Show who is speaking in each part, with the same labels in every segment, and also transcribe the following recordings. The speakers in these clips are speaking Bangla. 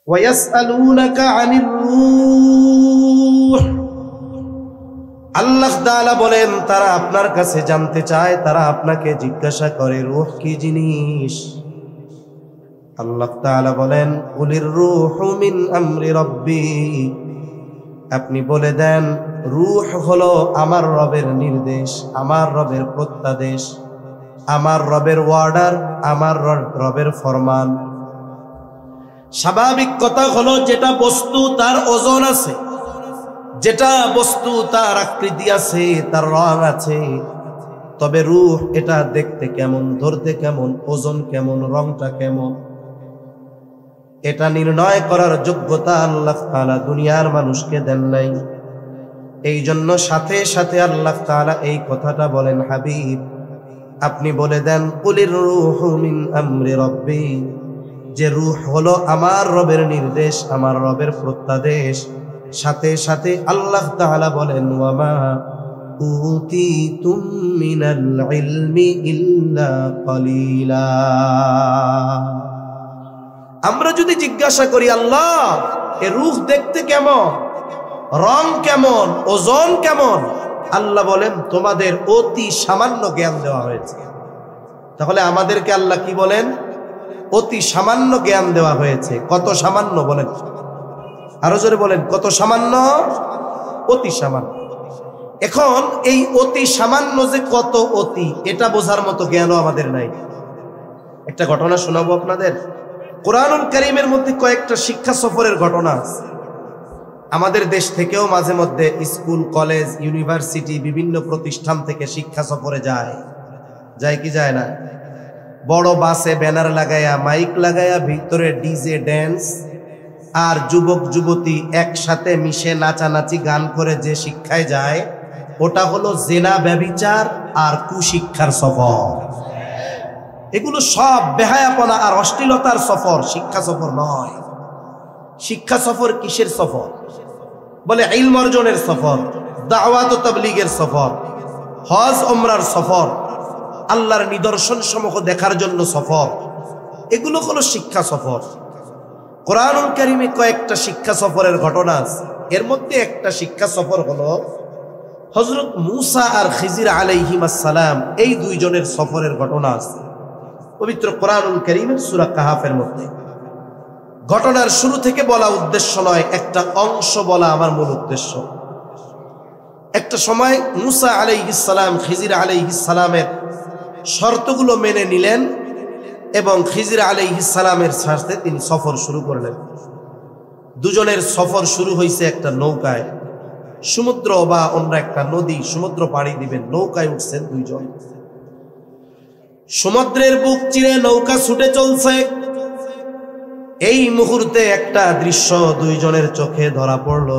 Speaker 1: ওয়ায়াসআলুনাকা আনির রূহ, আল্লাহ তাআলা বলেন তারা আপনার কাছে জানতে চায়, তারা আপনাকে জিজ্ঞাসা করে রূহ কি জিনিস। আল্লাহ তাআলা বলেন কুলির রূহু মিন আমরি রাব্বি, আপনি বলে দেন রূহ হলো আমার রবের নির্দেশ, আমার রবের প্রত্যাদেশ, আমার রবের অর্ডার, আমার রবের ফরমান। স্বাভাবিক কথা হলো যেটা বস্তু তার ওজন আছে, যেটা বস্তু তার আকৃতি আছে, তার রং আছে, তবে রূহ এটা দেখতে কেমন, ধরতে কেমন, ওজন কেমন, রংটা কেমন, এটা নির্ণয় করার যোগ্যতা আল্লাহ তাআলা দুনিয়ার মানুষকে দেন নাই। এই জন্য সাথে সাথে আল্লাহ তাআলা এই কথাটা বলেন, হাবিব আপনি বলে দেন কুলির রূহু মিন আমরি রাব্বি, যে রূহ হলো আমার রবের নির্দেশ, আমার রবের প্রত্যাদেশ। সাথে সাথে আল্লাহ তাআলা বলেন ওয়ামা উতীতুম মিনাল ইলমি ইল্লা কলিলা। আমরা যদি জিজ্ঞাসা করি আল্লাহ এ রূহ দেখতে কেমন, রং কেমন, ওজন কেমন, আল্লাহ বলেন তোমাদের অতি সামান্য জ্ঞান দেওয়া হয়েছে। তাহলে আমাদেরকে আল্লাহ কি বলেন? অতি সামান্য জ্ঞান দেওয়া হয়েছে। কত সামান্য বলেন? আরো জোরে বলেন, কত সামান্য? অতি সামান্য। এখন এই অতি সামান্য যে কত অতি, এটা বোঝার মতো জ্ঞানও আমাদের নাই। একটা ঘটনা শোনাবো আপনাদের। কোরআনুল কারীমের মধ্যে কয়েকটা শিক্ষা সফরের ঘটনা আছে। আমাদের দেশ থেকেও মাঝে মধ্যে স্কুল, কলেজ, ইউনিভার্সিটি, বিভিন্ন প্রতিষ্ঠান থেকে শিক্ষা সফরে যায় কি যায় না? বড় বাসে ব্যানার লাগায়া, মাইক লাগায়া, ভিতরে ডিজে ড্যান্স, আর যুবক যুবতী একসাথে মিশে নাচানাচি গান করে যে শিক্ষায় যায়, ওটা হলো জেনা, ব্যভিচার আর কুশিক্ষার সফর। এগুলো সব বেহায়াপনা আর অশ্লীলতার সফর, শিক্ষা সফর নয়। শিক্ষা সফর কিসের সফর? বলে ইলম অর্জনের সফর, দাওয়াত ও তাবলীগের সফর, হজ ওমরার সফর, আল্লাহর নিদর্শন সমূহ দেখার জন্য সফর। এগুলো হলো শিক্ষা সফর। কোরআনুল কারীমে কয়েকটা শিক্ষা সফরের ঘটনা আছে। এর মধ্যে একটা শিক্ষা সফর হলো হযরত মূসা আর খিজির আলাইহিমাস সালাম, এই দুইজনের সফরের ঘটনা আছে পবিত্র কোরআনুল কারীমের সূরা কাহাফের মধ্যে। ঘটনার শুরু থেকে বলা উদ্দেশ্য নয়, একটা অংশ বলা আমার মূল উদ্দেশ্য। একটা সময় মূসা আলাইহিস সালাম খিজির আলাইহিস সালামের শর্তগুলো মেনে নিলেন এবং খিজির আলাইহিস সালামের সাথে তিনি সফর শুরু করলেন। দুজনের সফর শুরু হয়েছে একটা নৌকায়। সমুদ্র বা অন্য একটা নদী, সমুদ্র পাড়ি দিবেন, নৌকায় উঠছেন দুইজন। সমুদ্রের বুক চিরে নৌকা ছুটে চলছে। এই মুহূর্তে একটা দৃশ্য দুইজনের চোখে ধরা পড়ল।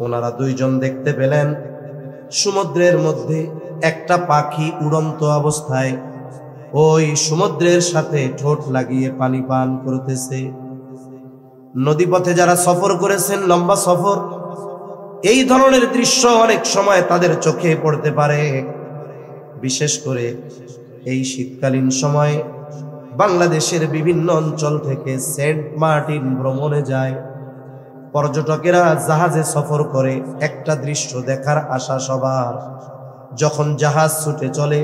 Speaker 1: ওনারা দুইজন দেখতে পেলেন সমুদ্রের মধ্যে একটা পাখি উড়ন্ত অবস্থায় ওই সমুদ্রের সাথে ঠোঁট লাগিয়ে পানি পান করতেছে। নদীপথে যারা সফর করেছেন, লম্বা সফর, এই ধরনের দৃশ্য অনেক সময় তাদের চোখে পড়তে পারে। বিশেষ করে এই শীতকালীন সময়ে বাংলাদেশের বিভিন্ন অঞ্চল থেকে সেন্ট মার্টিন ভ্রমণে যায় পর্যটকেরা, জাহাজে সফর করে। একটা দৃশ্য দেখার আশা সবার। যখন জাহাজ ছুটে চলে,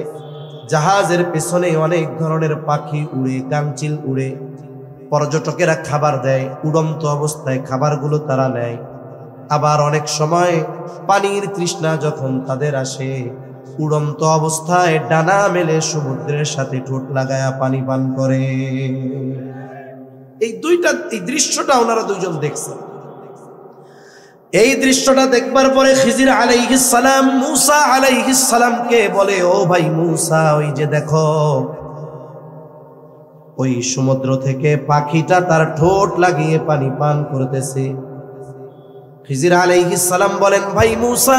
Speaker 1: জাহাজের পেছনে অনেক ধরনের পাখি উড়ে, কাঞ্চিল উড়ে। পর্যটকেরা খাবার দেয়, উড়ন্ত অবস্থায় খাবারগুলো তারা নেয়। আবার অনেক সময় পানির তৃষ্ণা যখন তাদের আসে, উড়ন্ত অবস্থায় ডানা মেলে সমুদ্রের সাথে ঠোঁট লাগায়া পানি পান করে। এই দৃশ্যটা ওনারা দুইজন দেখছেন। এই দৃশ্যটা দেখবার পরে খিজির আলাইহিস সালাম মূসা আলাইহিস সালামকে বলে, ও ভাই মূসা, ওই যে দেখো ওই সমুদ্র থেকে পাখিটা তার ঠোঁট লাগিয়ে পানি পান করতেছে। খিজির আলাইহিস সালাম বলেন, ভাই মূসা,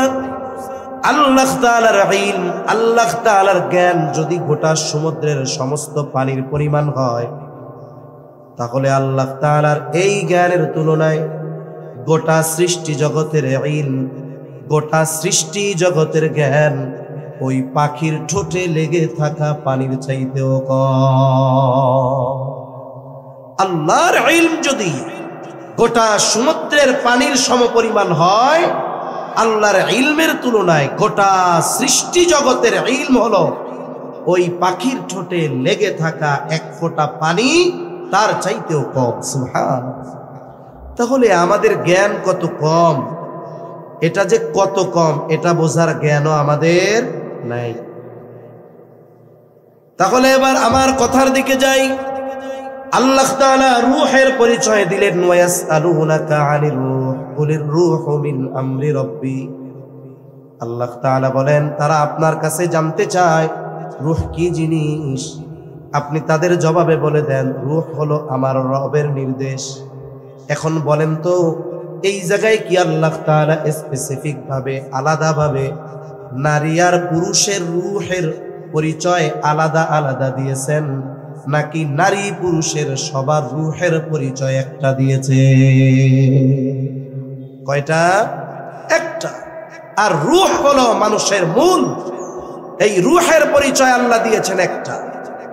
Speaker 1: আল্লাহ তাআলার ইলম, আল্লাহ তাআলার জ্ঞান যদি গোটা সমুদ্রের সমস্ত পানির পরিমাণ হয়, তাহলে আল্লাহ তাআলার এই জ্ঞানের তুলনায় গোটা সৃষ্টি জগতের ইলম, গোটা সৃষ্টি জগতের জ্ঞান ওই পাখির ঠোঁটে লেগে থাকা পানির চাইতেও কম। আল্লাহর ইলম যদি গোটা সমুদ্রের পানির সমপরিমাণ হয়, আল্লাহর ইলমের তুলনায় গোটা সৃষ্টি জগতের ইলম হলো ওই পাখির ঠোঁটে লেগে থাকা এক ফোঁটা পানি, তার চাইতেও কম। সুবহানাল্লাহ। তাহলে আমাদের জ্ঞান কত কম, এটা যে কত কম এটা বোঝার জ্ঞানও আমাদের নাই। তাহলে এবার আমার কথার দিকে যাই। আল্লাহ তাআলা রূহের পরিচয় দিলেন, ওয়ায়াসআলুনাকা আনির রূহ কুলির রূহু মিন আমরি রাব্বি। আল্লাহ তাআলা বলেন, তারা আপনার কাছে জানতে চায় রূহ কি জিনিস। আপনি তাদের জবাবে বলে দেন, রূহ হলো আমার রবের নির্দেশ। এখন বলেন তো, এই জায়গায় কি আল্লাহ তাআলা স্পেসিফিক ভাবে আলাদাভাবে নারী আর পুরুষের রূহের পরিচয় আলাদা আলাদা দিয়েছেন, নাকি নারী পুরুষের সবার রূহের পরিচয় একটা দিয়েছে? কয়টা? একটা। আর রূহ হলো মানুষের মূল, এই রূহের পরিচয় আল্লাহ দিয়েছেন একটা।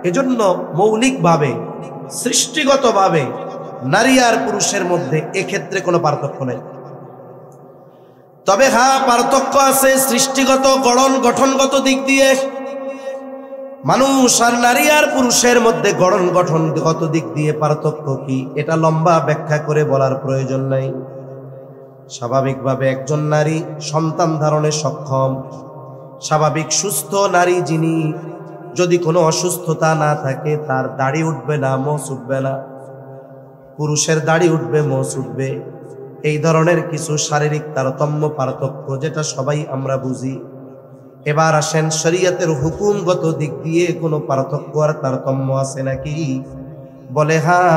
Speaker 1: এজন্য মৌলিকভাবে সৃষ্টিগতভাবে নারী আর পুরুষের মধ্যে এক্ষেত্রে কোনো পার্থক্য নেই। তবে হ্যাঁ, পার্থক্য আছে সৃষ্টিগত গঠনগত দিক দিয়ে। মানুষ আর নারী আর পুরুষের মধ্যে গঠনগত দিক দিয়ে পার্থক্য কি, এটা লম্বা ব্যাখ্যা করে বলার প্রয়োজন নাই। স্বাভাবিকভাবে একজন নারী সন্তান ধারণে সক্ষম, স্বাভাবিক সুস্থ নারী যিনি, যদি কোনো অসুস্থতা না থাকে তার দাড়ি উঠবে না, মোচ উঠবে না। পুরুষের দাড়ি উঠবে, মোচ উঠবে। এই ধরনের কিছু শারীরিক তারতম্য পার্থক্য যেটা সবাই আমরা বুঝি। এবার আসেন, শরীয়তের হুকুমগত দিক দিয়ে কোনো পার্থক্য আর তারতম্য আছে নাকি? বলে হ্যাঁ,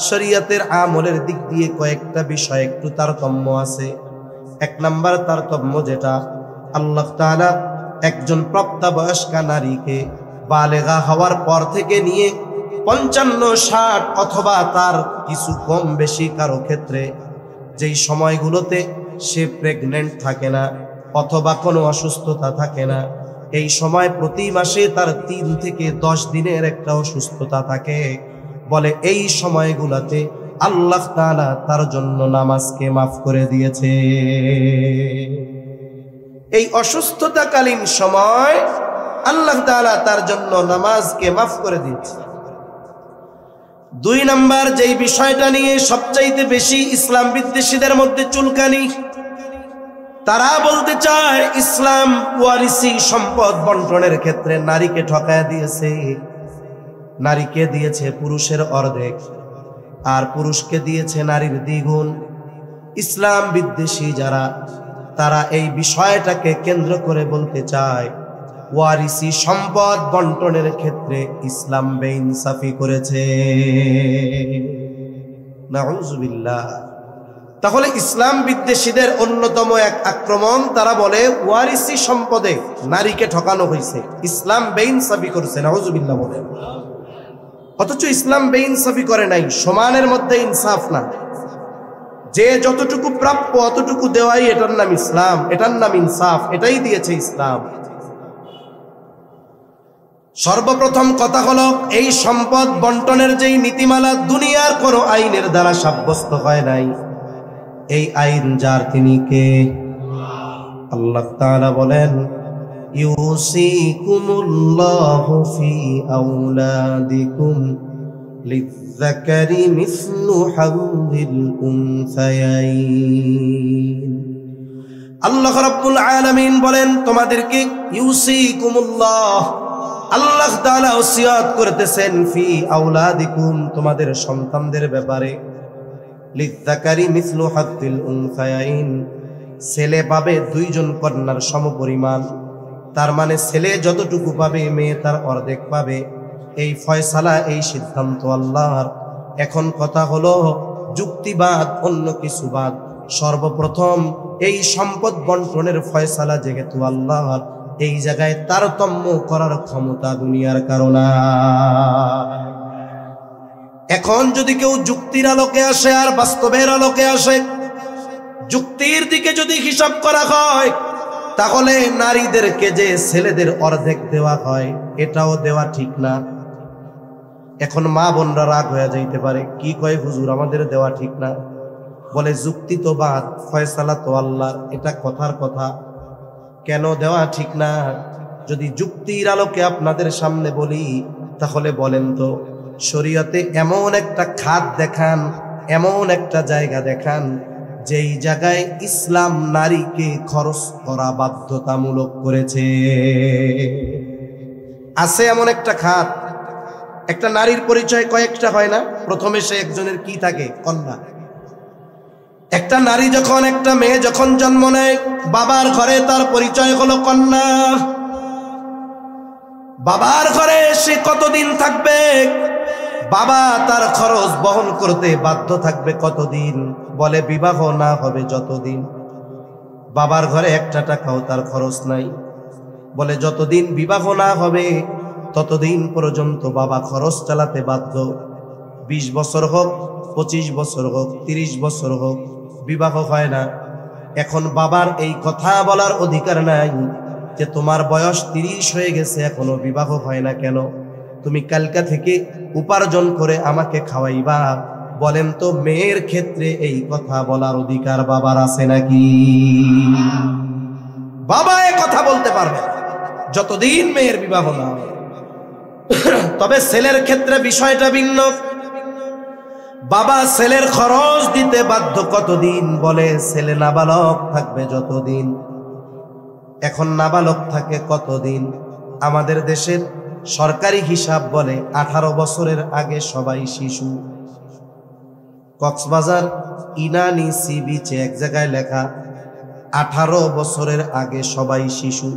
Speaker 1: শরীয়তের আমলের দিক দিয়ে কয়েকটা বিষয় একটু তারতম্য আছে। এক নাম্বার তারতম্য যেটা, আল্লাহ তাআলা একজন প্রাপ্তবয়স্কা নারীকে বালেগা হওয়ার পর থেকে নিয়ে 55-60 অথবা তার কিছু কম বেশি কারো ক্ষেত্রে যেই সময়গুলোতে সে প্রেগনেন্ট থাকে না অথবা কোনো অসুস্থতা থাকে না, এই সময় প্রতি মাসে তার 3 থেকে 10 দিনের একটা অসুস্থতা থাকে। বলে এই সময়গুলোতে আল্লাহ তাআলা তার জন্য নামাজকে মাফ করে দিয়েছে। এই অসুস্থতাকালীন সময় আল্লাহ তাআলা তার জন্য নামাজকে মাফ করে দিয়েছে। 2 নাম্বার যেই বিষয়টা নিয়ে সবচাইতে বেশি ইসলাম বিদ্বেষীদের মধ্যে চুলকানি, তারা বলতে চায় ইসলাম ওয়ারিসি সম্পদ বন্টনের ক্ষেত্রে নারীকে ঠকায়া দিয়েছে। নারীকে দিয়েছে পুরুষের অর্ধেক, আর পুরুষকে দিয়েছে নারীর দ্বিগুণ। ইসলাম বিদ্বেষী যারা, তারা এই বিষয়টাকে কেন্দ্র করে বলতে চায় ওয়ারিসি সম্পদ বন্টনের ক্ষেত্রে ইসলাম বেইনসাফি করেছে। নাউযুবিল্লাহ। তাহলে ইসলাম বিদ্বেষীদের অন্যতম এক আক্রমণ, তারা বলে ওয়ারিসি সম্পদে নারীকে ঠকানো হয়েছে, ইসলাম বেইনসাফি করেছে। নাউযুবিল্লাহ বলে। অথচ ইসলাম বেইনসাফি করে নাই, সমানের মধ্যে ইনসাফ না। যে যতটুকু প্রাপ্য অতটুকু দেওয়াই এটার নাম ইসলাম, এটার নাম ইনসাফ, এটাই দিয়েছে ইসলাম। সর্বপ্রথম কথা হলো, এই সম্পদ বন্টনের যেই নীতিমালা দুনিয়ার কোনো আইনের দ্বারা সাব্যস্ত হয় নাই। এই আইন যার, তিনি কে? আল্লাহ তাআলা বলেন, ইউসিকুমুল্লাহু ফি আওলাদিকুম লিযযাকারি মিসলু হাযিল উনসায়াইন। আল্লাহ রাব্বুল আলামিন বলেন, তোমাদেরকে ইউসিকুমুল্লাহ, আল্লাহ তাআলা ওসিয়ত করতেছেন, ফি আওলাদিকুম, তোমাদের সন্তানদের ব্যাপারে, লিযযাকারি মিসলু হাযিল উনসায়াইন, ছেলে পাবে 2 জন কন্যার সমপরিমাণ। তার মানে ছেলে যতটুকু পাবে মেয়ে তার অর্ধেক পাবে। এই ফয়সালা, এই সিদ্ধান্ত আল্লাহর। এখন কথা হলো যুক্তিবাদ, অন্য কিছু বাদ, সর্বপ্রথম এই সম্পদ বন্টনের ফয়সালা যেহেতু আল্লাহর, এই জায়গায় তারতম্য করার ক্ষমতা দুনিয়ার কারণে। এখন যদি কেউ যুক্তির আলোকে আসে আর বাস্তবের আলোকে আসে, যুক্তির দিকে যদি হিসাব করা হয়, তাহলে নারীদেরকে যে ছেলেদের অর্ধেক দেওয়া হয় এটাও দেওয়া ঠিক না। এখন মা বোনরা রাগ হয়ে যাইতে পারে, কি কয় হুজুর আমাদের দেওয়া ঠিক না। বলে যুক্তি তো বাদ, ফয়সালা তো আল্লাহ, এটা কথার কথা, কেন দেওয়া ঠিক না? যদি যুক্তির আলোকে আপনাদের সামনে বলি তাহলে বলেন তো শরীয়তে এমন একটা খাত দেখান, এমন একটা জায়গা দেখান যেই জায়গায় ইসলাম নারীকে খরচ করা বাধ্যতামূলক করেছে। আছে এমন একটা খাত? একটা নারীর পরিচয় কয়েকটা হয় না? প্রথমে সে একজনের কি থাকে? কন্যা। একটা নারী যখন, একটা মেয়ে যখন জন্ম নেয়, বাবার ঘরে তার পরিচয় হলো কন্যা। বাবার ঘরে সে কতদিন থাকবে? বাবা তার খরচ বহন করতে বাধ্য থাকবে কতদিন? বলে বিবাহ না হবে যতদিন। বাবার ঘরে একটা টাকাও তার খরচ নাই। বলে যতদিন বিবাহ না হবে ততদিন পর্যন্ত বাবা খরচ চালাতে বাধ্য। 20 বছর হোক, 25 বছর হোক, 30 বছর হোক, বিবাহ হয় না। এখন বাবার এই কথা বলার অধিকার নাই যে তোমার বয়স 30 হয়ে গেছে এখনো বিবাহ হয় না কেন? তুমি কালকা থেকে উপার্জন করে আমাকে খাওয়াইবা। বলেন তো মেয়ের ক্ষেত্রে এই কথা বলার অধিকার বাবার আছে নাকি? বাবা এ কথা বলতে পারবে যতদিন মেয়ের বিবাহ না হয়। তবে ছেলের ক্ষেত্রে বিষয়টা ভিন্ন। বাবা ছেলের খরচ দিতে বাধ্য কতদিন? বলে ছেলে নাবালক থাকবে যতদিন। এখন নাবালক থাকে কতদিন? আমাদের দেশের সরকারি হিসাব বলে 18 বছরের আগে সবাই শিশু। কক্সবাজার ইনানি সি বিচে এক জায়গায় লেখা 18 বছরের আগে সবাই শিশু।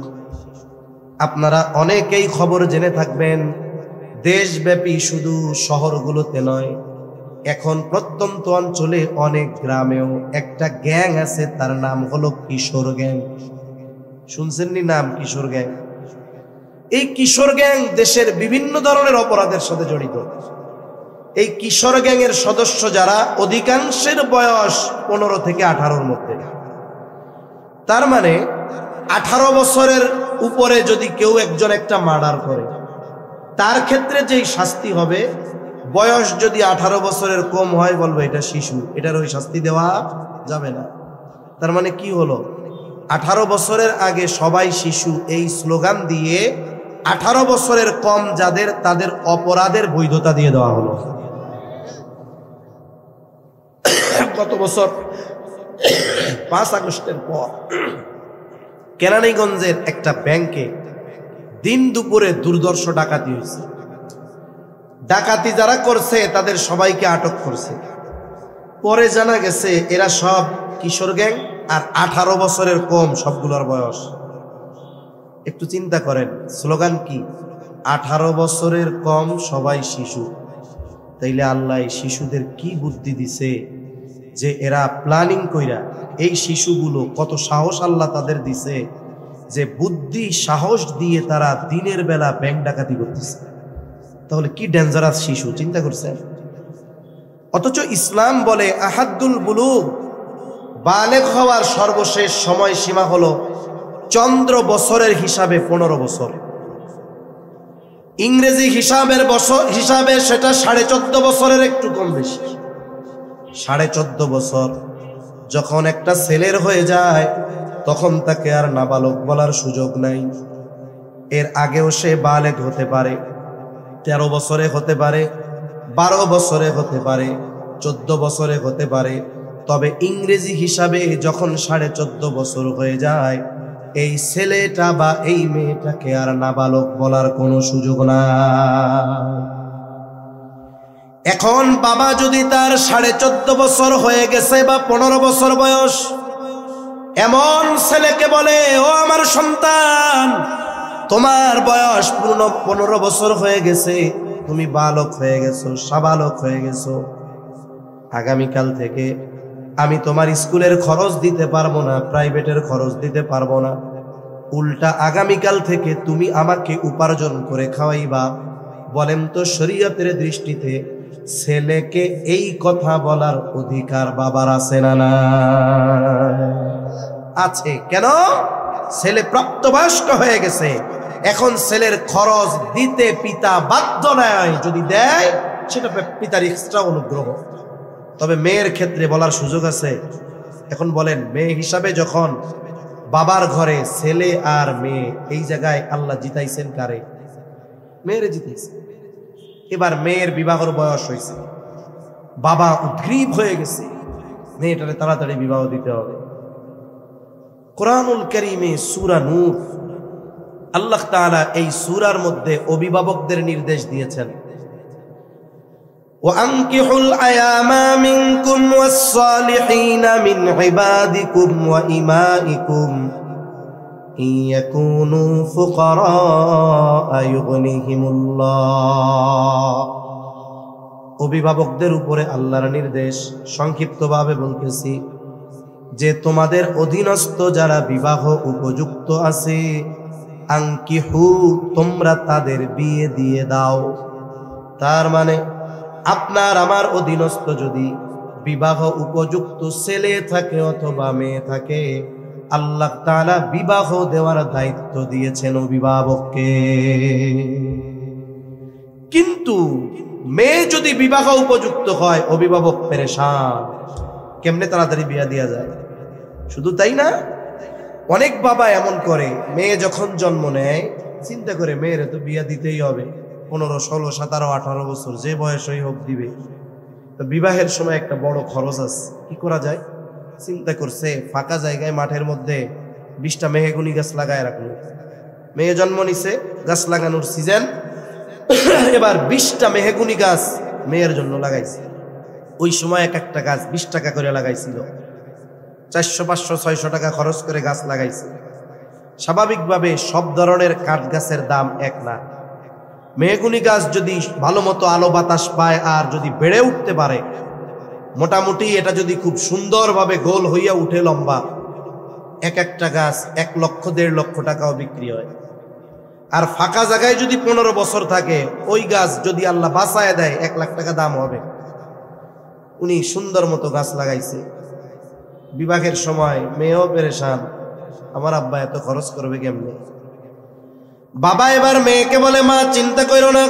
Speaker 1: আপনারা অনেকেই খবর জেনে থাকবেন, দেশব্যাপী শুধু শহরগুলোতে নয়, এখন প্রত্যন্ত অঞ্চলে অনেক গ্রামেও একটা গ্যাং আছে, তার নাম হলো কিশোর গ্যাং। শুনছেননি নাম? কিশোর গ্যাং। এই কিশোর গ্যাং দেশের বিভিন্ন ধরনের অপরাধের সাথে জড়িত। এই কিশোর গ্যাংয়ের সদস্য যারা, অধিকাংশের বয়স 15 থেকে 18-র মধ্যে। তার মানে 18 বছরের উপরে যদি কেউ একজন একটা মার্ডার করে, তার ক্ষেত্রে যেই শাস্তি হবে, বয়স যদি 18 বছরের কম হয় বলবো এটা শিশু, এটার ওই শাস্তি দেওয়া যাবে না। তার মানে কি হলো? 18 বছরের আগে সবাই শিশু এই স্লোগান দিয়ে 18 বছরের কম যাদের, তাদের অপরাধের বৈধতা দিয়ে দেওয়া হলো। গত বছর 5 আগস্টের পর কেরানীগঞ্জের একটা ব্যাংকে দিন দুপুরে দুর্ধর্ষ ডাকাতি হয়েছে। ডাকাতি যারা করছে তাদের সবাইকে আটক করছে। পরে জানা গেছে এরা সব কিশোর গ্যাং, আর 18 বছরের কম সবগুলোর বয়স। একটু চিন্তা করেন, স্লোগান কি? 18 বছরের কম সবাই শিশু। তাইলে আল্লাহ শিশুদের কি বুদ্ধি দিছে যে এরা প্ল্যানিং কইরা, এই শিশুগুলো কত সাহস আল্লাহ তাদের দিছে যে বুদ্ধি সাহস দিয়ে তারা দিনের বেলা ব্যাংক ডাকাতি করতেছে। তাহলে কি ডেঞ্জারাস শিশু, চিন্তা করছেন? অথচ ইসলাম বলে আহাদুল বুলুগ, বালেগ হওয়ার সর্বশেষ সময় সীমা হলো চন্দ্র বছরের হিসাবে 15 বছর। ইংরেজি হিসাবের বছর হিসাবে সেটা 14.5 বছরের একটু কম বেশি। 14.5 বছর যখন একটা ছেলের হয়ে যায় তখন তাকে আর নাবালক বলার সুযোগ নাই। এর আগেও সে বালেগ হতে পারে, 13 বছরে হতে পারে, 12 বছরে হতে পারে, 14 বছরে হতে পারে। তবে ইংরেজি হিসাবে যখন 14.5 বছর হয়ে যায়, এই ছেলেটা বা এই মেয়েটাকে আর নাবালক বলার কোনো সুযোগ নাই। এখন বাবা যদি তার 14.5 বছর হয়ে গেছে বা 15 বছর বয়স, এমন ছেলেকে বলে, ও আমার সন্তান, তোমার বয়স 15 বছর হয়ে গেছে, তুমি বালক হয়ে গেছো, সাবালক হয়ে গেছো, আগামীকাল থেকে আমি তোমার স্কুলের খরচ দিতে পারবো না, প্রাইভেটের খরচ দিতে পারবো না, উল্টা আগামীকাল থেকে তুমি আমাকে উপার্জন করে খাওয়াইবা। বলেন তো শরীয়তের দৃষ্টিতে ছেলেকে এই কথা বলার অধিকার বাবার আছে না? না আছে। কেন? ছেলে প্রাপ্তবয়স্ক হয়ে গেছে, এখন ছেলের খরচ দিতে পিতা বাধ্য নয়, যদি দেয় সেটা পিতার এক্সট্রা অনুগ্রহ। তবে মেয়ের ক্ষেত্রে বলার সুযোগ আছে। এখন বলেন, মেয়ে হিসাবে যখন বাবার ঘরে ছেলে আর মেয়ে, এই জায়গায় আল্লাহ জিতাইছেন কারে? মেয়েরে জিতাইছে। এবার মেয়ের বিবাহের বয়স হয়েছে, বাবা উদ্গ্রীব হয়ে গেছে, মেয়েটারে তাড়াতাড়ি বিবাহ দিতে হবে। কোরআনুল কারীমে সূরা নূর আল্লাহ তাআলা এই সূরার মধ্যে অভিভাবকদের নির্দেশ দিয়েছেন, وَأَنكِحُوا الْأَيَامَ مِنكُمْ وَالصَّالِحِينَ مِنْ عِبَادِكُمْ وَإِمَائِكُمْ إِنْ يَكُونُوا فُقَرَاءَ يُغْنِهِمُ اللَّهُ। অভিভাবকদের উপরে আল্লাহর নির্দেশ। সংক্ষিপ্তভাবে বলতেছি যে তোমাদের অধীনস্থ যারা বিবাহ উপযুক্ত আছে, আনকিহু, তোমরা তাদের বিয়ে দিয়ে দাও। তার মানে আপনার আমার অধীনস্থ যদি বিবাহ উপযুক্ত ছেলে থাকে অথবা মেয়ে থাকে, আল্লাহ তাআলা বিবাহ দেওয়ার দায়িত্ব দিয়েছেন অভিভাবককে। কিন্তু মেয়ে যদি বিবাহ উপযুক্ত হয়, অভিভাবক পেরেশান, কেমনে তাড়াতাড়ি বিয়া দেওয়া যায়। শুধু তাই না, অনেক বাবা এমন করে, মেয়ে যখন জন্ম নেয় চিন্তা করে মেয়ের তো বিয়া দিতেই হবে, 15, 16, 17, 18 বছর যে বয়সই হোক দিবে। তো বিবাহের সময় একটা বড় খরচ আছে, কি করা যায়? চিন্তা করছে ফাঁকা জায়গায় মাঠের মধ্যে 20টা মেহগুনি গাছ লাগায় রাখলো। মেয়ে জন্ম নিছে, গাছ লাগানোর সিজন, এবার 20টা মেহগুনি গাছ মেয়ের জন্য লাগাইছে। ওই সময় এক একটা গাছ 20 টাকা করে লাগাইছিল, 400, 500, 600 টাকা খরচ করে গাছ লাগাইছে। স্বাভাবিকভাবে সব ধরনের কাঠ গাছের দাম এক না। মেহগুনি গাছ যদি ভালো মতো আলো বাতাস পায় আর যদি বেড়ে উঠতে পারে, মোটামুটি এটা যদি খুব সুন্দরভাবে গোল হইয়া উঠে লম্বা, এক একটা গাছ 1 লক্ষ 1.5 লক্ষ টাকাও বিক্রি হয়। আর ফাঁকা জায়গায় যদি 15 বছর থাকে, ওই গাছ যদি আল্লাহ বাঁচায় দেয় 1 লাখ টাকা দাম হবে। উনি সুন্দর মতো গাছ লাগাইছে। বিবাহের সময় মেয়েও পেরেশান, আমার আব্বা এত খরচ করবে কেমনে। বাবা এবার মেয়েকে বলে, মা চিন্তা করো না,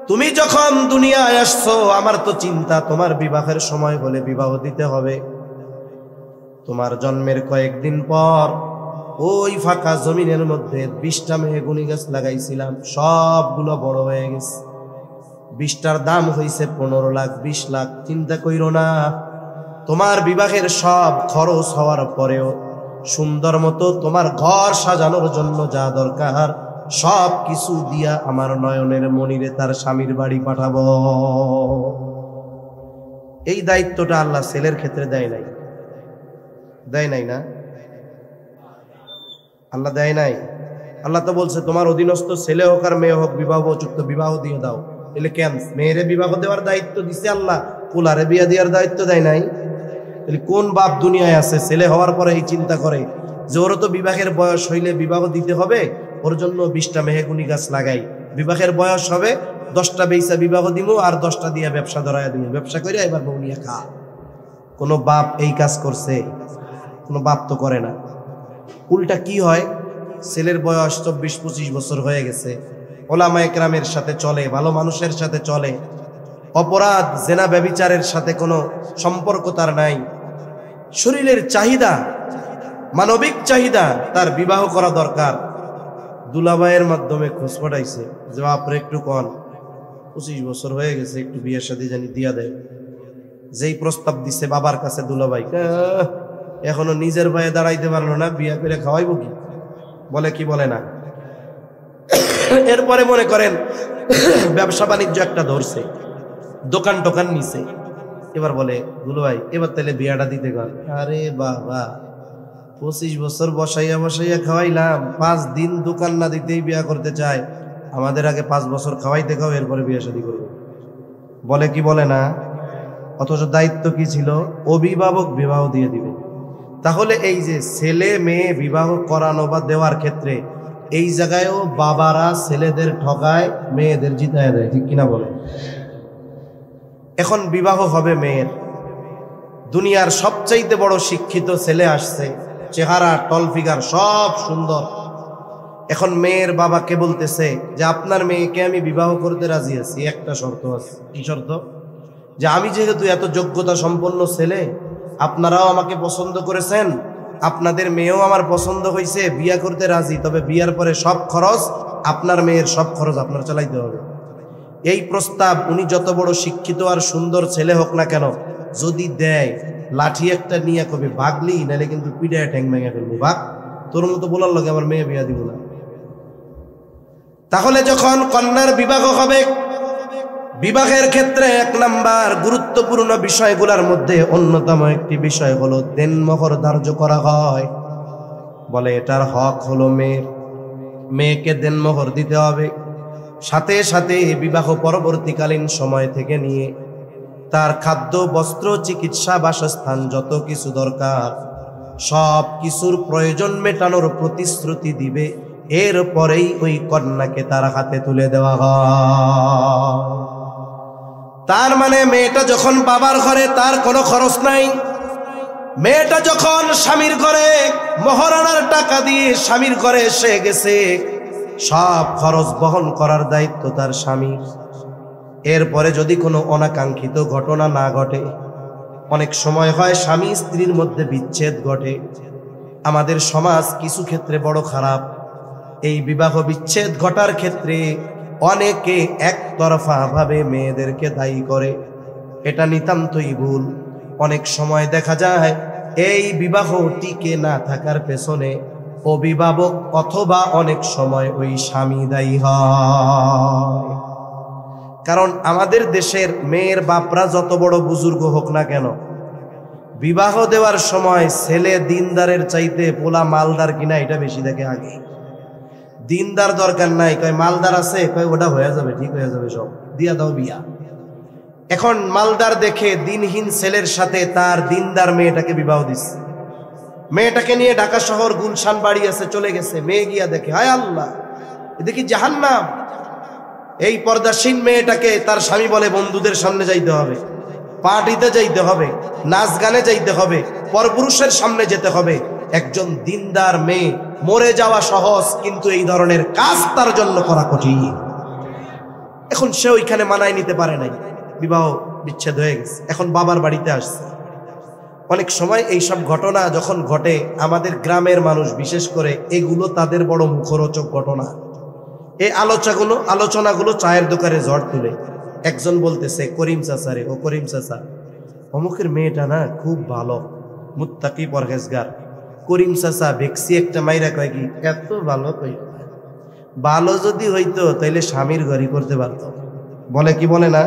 Speaker 1: তুমি যখন দুনিয়ায় আসছো, আমার তো চিন্তা তোমার বিবাহের সময় বলে বিবাহ দিতে হবে। তোমার জন্মের কয়েকদিন পর ওই ফাঁকা জমিনের মধ্যে 20টা মেহগুনি গাছ লাগাইছিলাম, সবগুলো বড় হয়ে গেছে। 20টার দাম হয়েছে 15 লাখ, 20 লাখ। চিন্তা কইরো না, তোমার বিবাহের সব খরচ হওয়ার পরেও সুন্দর মতো তোমার ঘর সাজানোর জন্য যা দরকার সব কিছু দিয়া আমার নয়নের মনিরে তার স্বামীর বাড়ি পাঠাবো। এই দায়িত্বটা আল্লাহ ছেলের ক্ষেত্রে দেয় নাই? দেয় নাই না? আল্লাহ দেয় নাই? আল্লাহ তো বলছে তোমার অধীনস্থ ছেলে হোক আর মেয়ে হোক বিবাহ উপযুক্ত বিবাহ দিয়ে দাও। এলে কেন মেয়েরে বিবাহ দেওয়ার দায়িত্ব দিছে আল্লাহ, পোলারে বিয়া দেওয়ার দায়িত্ব দেয় নাই? কোন বাপ দুনিয়ায় আছে ছেলে হওয়ার পরে এই চিন্তা করে যে ওর তো বিবাহের বয়স হইলে বিবাহ দিতে হবে, ওর জন্য 20টা মেহগুনি গাছ লাগাই, বিবাহের বয়স হবে 10টা বেইসা বিবাহ দিব আর 10টা দিয়া ব্যবসা ধরাইয়া দিব, ব্যবসা করে এবার বউ নিয়ে খা। কোনো বাপ এই কাজ করছে? কোনো বাপ তো করে না। উল্টা কি হয়, ছেলের বয়স 24-25 বছর হয়ে গেছে, ওলামায়ে কেরামের সাথে চলে, ভালো মানুষের সাথে চলে, অপরাধ জেনা ব্যভিচারের সাথে কোনো সম্পর্ক তার নাই, শরীরের চাহিদা, মানবিক চাহিদা, তার বিবাহ করা দরকার। দুলাভাইয়ের মাধ্যমে খোঁজ পাঠাইছে যে বাপরে একটু কন, 25 বছর হয়ে গেছে, একটু বিয়ের সাথে জানি দিয়া দেয়। যেই প্রস্তাব দিছে বাবার কাছে দুলাভাই, এখনো নিজের ভাইয়ে দাঁড়াইতে পারলো না, বিয়া করে খাওয়াইব কি? বলে কি বলে না? এরপরে মনে করেন ব্যবসা বাণিজ্য একটা ধরছে, দোকান টোকান নিছে, এবার বলে দুলাভাই এবার তাহলে বিয়াটা দিতে কর। আরে বাবা, 25 বছর বসাইয়া বসাইয়া খাওয়াইলাম, 5 দিন দোকান না দিতেই বিয়া করতে চায়, আমাদের আগে 5 বছর খাওয়াইতে খাও, এরপরে বিয়ে শাদী করবো। বলে কি বলে না? অথচ দায়িত্ব কি ছিল? অভিভাবক বিবাহ দিয়ে দিবে। তাহলে এই যে ছেলে মেয়ে বিবাহ করানো বা দেওয়ার ক্ষেত্রে এই জায়গায়ও বাবারা ছেলেদের ঠকায়, মেয়েদের জিতায় দেয়, ঠিক কিনা বলে? এখন বিবাহ হবে মেয়ের, দুনিয়ার সবচাইতে বড় শিক্ষিত ছেলে আসছে, চেহারা টল ফিগার সব সুন্দর, এখন মেয়ের বাবাকে বলতেছে যে আপনার মেয়েকে আমি বিবাহ করতে রাজি আছি, একটা শর্ত আছে। কি শর্ত? যে আমি যেহেতু এত যোগ্যতা সম্পন্ন ছেলে, আপনারাও আমাকে পছন্দ করেছেন, আপনাদের মেয়েও আমার পছন্দ হয়েছে, বিয়া করতে রাজি, তবে বিয়ার পরে সব খরচ আপনার মেয়ের, সব খরচ আপনার চালাইতে হবে। এই প্রস্তাব উনি যত বড় শিক্ষিত আর সুন্দর ছেলে হোক না কেন, যদি দেয়, লাঠি একটা নিয়ে কবে ভাগলি, নাহলে কিন্তু পিড়ায় ঠ্যাং ভেঙে ফেলবো, ভাগ, তোর মতো বলার লগে আমার মেয়ে বিয়া দিব না। তাহলে যখন কন্যার বিবাহ হবে, বিবাহের ক্ষেত্রে 1 নাম্বার গুরুত্বপূর্ণ বিষয়গুলোর মধ্যে অন্যতম একটি বিষয় হলো দেনমোহর ধার্য করা হয়। বলে এটার হক হলো মেয়ের, মেয়েকে দেনমোহর দিতে হবে। সাথে সাথে বিবাহ পরবর্তীকালীন সময় থেকে নিয়ে তার খাদ্য, বস্ত্র, চিকিৎসা, বাসস্থান যত কিছু দরকার সব কিছুর প্রয়োজন মেটানোর প্রতিশ্রুতি দিবে। এরপরেই ওই কন্যাকে তার হাতে তুলে দেওয়া হয়। তার মানে মেয়েটা যখন বাবার ঘরে, তার কোনো খরচ নাই। মেয়েটা যখন স্বামীর ঘরে মহারানার টাকা দিয়ে স্বামীর ঘরে এসে গেছে, সব খরচ বহন করার দায়িত্ব তার স্বামীর। এরপরে যদি কোনো অনাকাঙ্ক্ষিত ঘটনা না ঘটে, অনেক সময় হয় স্বামী স্ত্রীর মধ্যে বিচ্ছেদ ঘটে। আমাদের সমাজ কিছু ক্ষেত্রে বড় খারাপ। এই বিবাহ বিচ্ছেদ ঘটার ক্ষেত্রে অনেকে একতরফা ভাবে মেয়েদেরকে দায়ী করে। এটা নিতান্তই ভুল। অনেক সময় দেখা যায় এই বিবাহ টিকে না থাকার পেছনে অভিভাবক অথবা অনেক সময় ওই স্বামী দায়ী হয়। কারণ আমাদের দেশের মেয়ের বাপরা যত বড় বুজুর্গ হোক না কেন, বিবাহ দেওয়ার সময় ছেলে দিনদারের চাইতে পোলা মালদার কিনা এটা বেশি দেখে আগে। দিনদার দরকার নাই, কয় মালদার আছে, কয় ওটা হয়ে যাবে, ঠিক হয়ে যাবে, সব দিয়া দাও বিয়া। এখন মালদার দেখে দিনহীন ছেলের সাথে তার দিনদার মেয়েটাকে বিবাহ দিচ্ছে। মেয়েটাকে নিয়ে ঢাকা শহর গুলশান বাড়ি আছে, চলে গেছে। মেয়ে গিয়া দেখে, হায় আল্লাহ, এ দেখি জাহান্নাম। এই পর্দাসীন মেয়েটাকে তার স্বামী বলে বন্ধুদের সামনে যাইতে হবে, পার্টিতে যাইতে হবে, নাচ গানে যাইতে হবে, পরপুরুষের সামনে যেতে হবে। একজন দিনদার মেয়ে মরে যাওয়া সহজ, কিন্তু এই ধরনের কাজ তার জন্য করা কঠিন। এখন সে ওইখানে মানায় নিতে পারে নাই, বিবাহ বিচ্ছেদ হয়ে গেছে, এখন বাবার বাড়িতে আসছে। অনেক সময় এইসব ঘটনা যখন ঘটে, আমাদের গ্রামের মানুষ বিশেষ করে এগুলো তাদের বড় মুখরোচক ঘটনা। এই আলোচনাগুলো চায়ের দোকানে ঝড় তুলে। একজন বলতেছে, করিম চাচা রে, ও করিম চাচা, অমুকের মেয়েটা না খুব ভালো, মুত্তাকি পরহেজগার। করিম চাচা ভেক্সি একটা মাইরা কয় কি, এত ভালো কই, ভালো যদি হইতো তাইলে স্বামীর ঘরই করতে পারতো। বলে কি বলে না?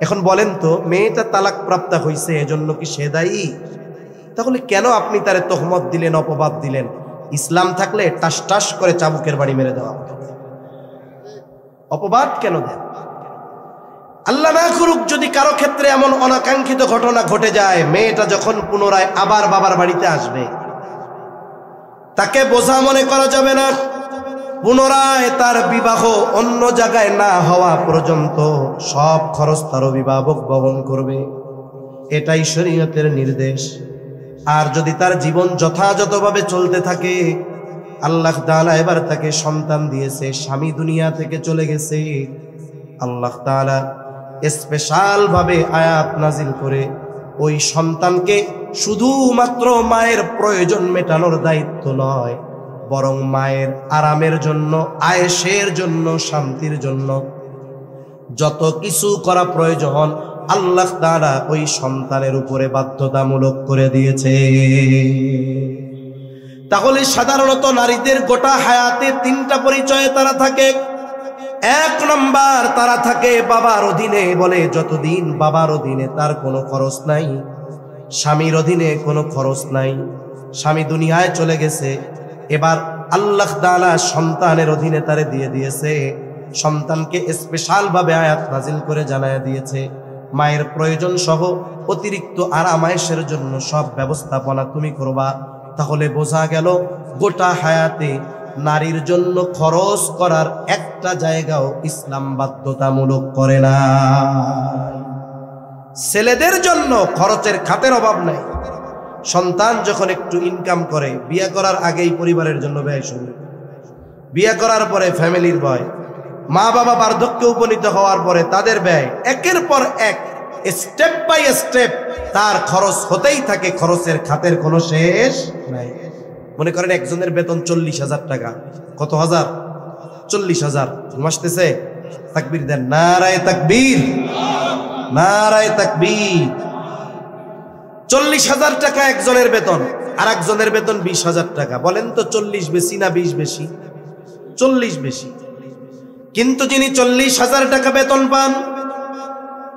Speaker 1: এখন বলেন তো, মেয়েটা তালাক প্রাপ্তা হইছে, এজন্য কি সে দায়ী? তাহলে কেন আপনি তারে তহমত দিলেন, অপবাদ দিলেন? ইসলাম থাকলে টাস টাস করে চাবুকের বাড়ি মেরে দেওয়া, অপবাদ কেন দেন? আল্লাহ না করুক যদি কারো ক্ষেত্রে এমন অনাকাঙ্ক্ষিত ঘটনা ঘটে যায়, মেয়েটা যখন পুনরায় আবার বাবার বাড়িতে আসবে, তাকে বোঝা মনে করা যাবে না। পুনরায় তার বিবাহ অন্য জায়গায় না হওয়া পর্যন্ত সব খরচ তার অভিভাবক বহন করবে। এটাই শরীয়তের নির্দেশ। আর যদি তার জীবন যথাযথভাবে চলতে থাকে, আল্লাহ তাআলা এবার তাকে সন্তান দিয়েছে, স্বামী দুনিয়া থেকে চলে গেছে, আল্লাহ তাআলা স্পেশাল ভাবে আয়াত নাজিল করে ওই সন্তানকে শুধুমাত্র মায়ের প্রয়োজন মেটানোর দায়িত্ব নয়, বরং মায়ের আরামের জন্য, আয়েশের জন্য, শান্তির জন্য যত কিছু করা প্রয়োজন আল্লাহ তাআলা ওই সন্তানের উপরে বাধ্যতামূলক করে দিয়েছে। তাহলে সাধারণত নারীদের গোটা হায়াতে 3টা পরিচয়ে তারা থাকে। 1 নাম্বার, তারা থাকে বাবার অধীনে। বলে যতদিন বাবার অধীনে তার কোনো খরচ নাই, স্বামীর অধীনে কোনো খরচ নাই, স্বামী দুনিয়ায় চলে গেছে, এবার আল্লাহ তাআলা সন্তানের অধীনে তারে দিয়ে দিয়েছে। সন্তানকে স্পেশাল ভাবে আয়াত নাজিল করে জানায় দিয়েছে, মায়ের প্রয়োজন সহ অতিরিক্ত আরাম আয়েশের জন্য সব ব্যবস্থাপনা তুমি করবা। তাহলে বোঝা গেল গোটা হায়াতে নারীর জন্য খরচ করার একটা জায়গাও ইসলাম বাধ্যতামূলক করে না। ছেলেদের জন্য খরচের খাতের অভাব নাই। সন্তান যখন একটু ইনকাম করে, বিয়ে করার আগেই পরিবারের জন্য ব্যয় শুরু। বিয়ে করার পরে ফ্যামিলির ভয়, মা বাবা বার্ধক্যে উপনীত হওয়ার পরে তাদের ব্যয়, একের পর এক স্টেপ বাই স্টেপ তার খরচ হতেই থাকে, খরচের খাতের কোনো শেষ নাই। মনে করেন একজনের বেতন 40,000 টাকা। কত হাজার? 40,000। ঘুম আসতেছে? তাকবীর দেন, নারায়ে তাকবীর, নারায়ে তাকবীর। 40,000 টাকা একজনের বেতন, আর একজনের বেতন 20,000 টাকা। বলেন তো 40 বেশি না 20 বেশি? 40 বেশি। কিন্তু যিনি 40,000 টাকা বেতন পান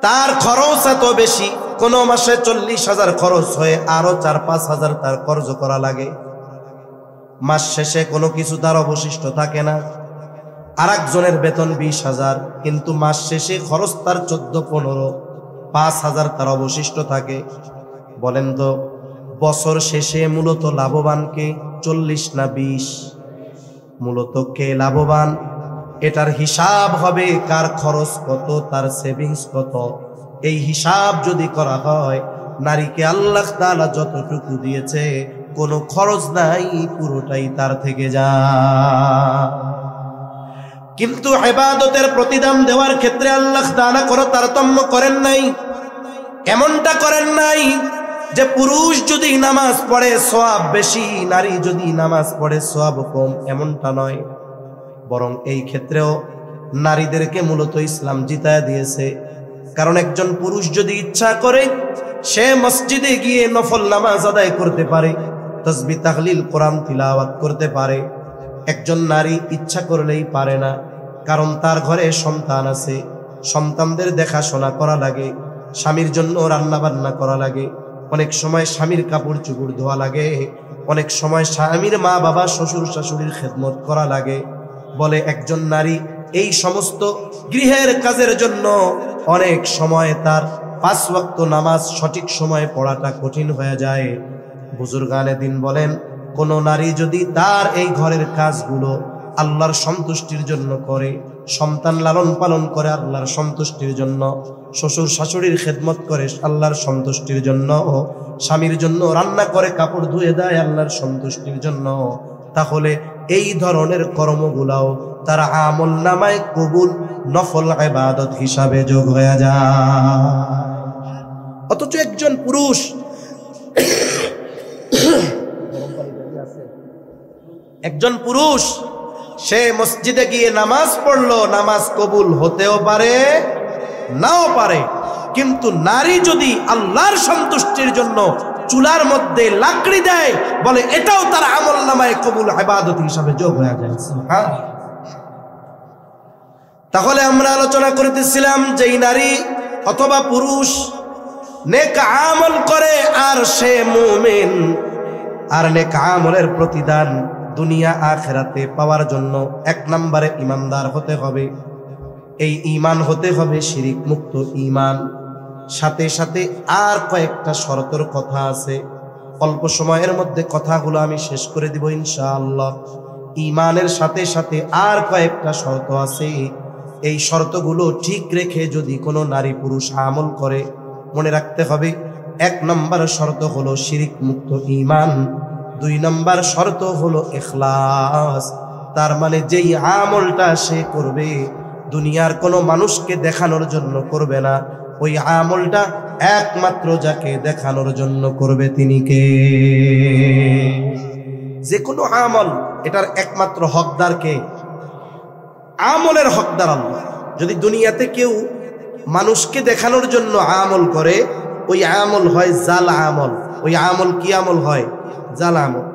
Speaker 1: তার খরচ এত বেশি, কোন মাসে 40,000 খরচ হয়ে আরো 4-5 হাজার তার খরচ করা লাগে। মাস শেষে কোনো কিছু তার অবশিষ্ট থাকে না। আর একজনের বেতন 20,000, কিন্তু মাস শেষে খরচ তার 14-15, 5,000 তার অবশিষ্ট থাকে। বলেন তো বছর শেষে মূলত লাভবান কে, 40 না 20? মূলত কে লাভবান? এটার হিসাব হবে কার খরচ কত, তার সেভিংস কত। এই হিসাব যদি করা হয়, নারীকে আল্লাহ তাআলা যতটুকু দিয়েছে কোনো খরচ নাই, পুরোটাই তার থেকে যায়। কিন্তু ইবাদতের প্রতিদান দেওয়ার ক্ষেত্রে আল্লাহ তাআলা কোনো তারতম্য করেন নাই। এমনটা করেন নাই যে পুরুষ যদি নামাজ পড়ে সওয়াব বেশি, নারী যদি নামাজ পড়ে সওয়াব কম, এমনটা নয়। বরং এই ক্ষেত্রেও নারীদেরকে মূলত ইসলাম জিতায়া দিয়েছে। কারণ একজন পুরুষ যদি ইচ্ছা করে সে মসজিদে গিয়ে নফল নামাজ আদায় করতে পারে, তাসবিহ তাহলিল কোরআন তিলাওয়াত করতে পারে। একজন নারী ইচ্ছা করলেই পারে না, কারণ তার ঘরে সন্তান আছে, সন্তানদের দেখাশোনা করা লাগে, স্বামীর জন্য রান্না বান্না করা লাগে, অনেক সময় স্বামীর কাপড় চোপড় ধোয়া লাগে, অনেক সময় স্বামীর মা বাবা শ্বশুর শাশুড়ির খেদমত করা লাগে। বলে একজন নারী এই সমস্ত গৃহের কাজের জন্য অনেক সময় তার 5 ওয়াক্ত নামাজ সঠিক সময়ে পড়াটা কঠিন হয়ে যায়। বুজুর্গানে দিন বলেন, কোন নারী যদি তার এই ঘরের কাজগুলো আল্লাহর সন্তুষ্টির জন্য করে, সন্তান লালন পালন করে আল্লাহর সন্তুষ্টির জন্য, শ্বশুর শাশুড়ির খেদমত করে আল্লাহর সন্তুষ্টির জন্য, স্বামীর জন্য রান্না করে কাপড় ধুয়ে দেয় আল্লাহর সন্তুষ্টির জন্য, তাহলে এই ধরনের কর্মগুলাও তার আমল নামায় কবুল নফল ইবাদত হিসাবে যোগ হয়ে যায়। অথচ একজন পুরুষ সে মসজিদে গিয়ে নামাজ পড়লো, নামাজ কবুল হতেও পারে নাও পারে। কিন্তু নারী যদি আল্লাহর সন্তুষ্টির জন্য চুলার মধ্যে লাকড়ি দেয়, বলে এটাও তার আমল নামায় কবুল ইবাদত হিসাবে যোগ হয়ে যায়। তাহলে আমরা আলোচনা করতেছিলাম যে নারী অথবা পুরুষ নেক আমল করে আর সে মুমিন, আর নেক আমলের প্রতিদান দুনিয়া আখিরাতে পাওয়ার জন্য 1 নম্বরে ঈমানদার হতে হবে। এই ঈমান হতে হবে শিরিক মুক্ত ঈমান। সাথে সাথে আর কয়েকটা শর্তের কথা আছে, অল্প সময়ের মধ্যে কথাগুলো আমি শেষ করে দিব ইনশাআল্লাহ। ঈমানের সাথে সাথে আর কয়েকটা শর্ত আছে। এই শর্তগুলো ঠিক রেখে যদি কোনো নারী পুরুষ আমল করে, মনে রাখতে হবে 1 নম্বর শর্ত হলো শিরিক মুক্ত ঈমান, 2 নম্বর শর্ত হলো ইখলাস। তার মানে যেই আমলটা সে করবে দুনিয়ার কোনো মানুষকে দেখানোর জন্য করবে না, ওই আমলটা একমাত্র যাকে দেখানোর জন্য করবে তিনি কে? যে কোনো আমল, এটার একমাত্র হকদার কে? আমলের হকদার আল্লাহ। যদি দুনিয়াতে কেউ মানুষকে দেখানোর জন্য আমল করে, ওই আমল হয় জাল আমল। ওই আমল কি আমল হয়? জাল আমল।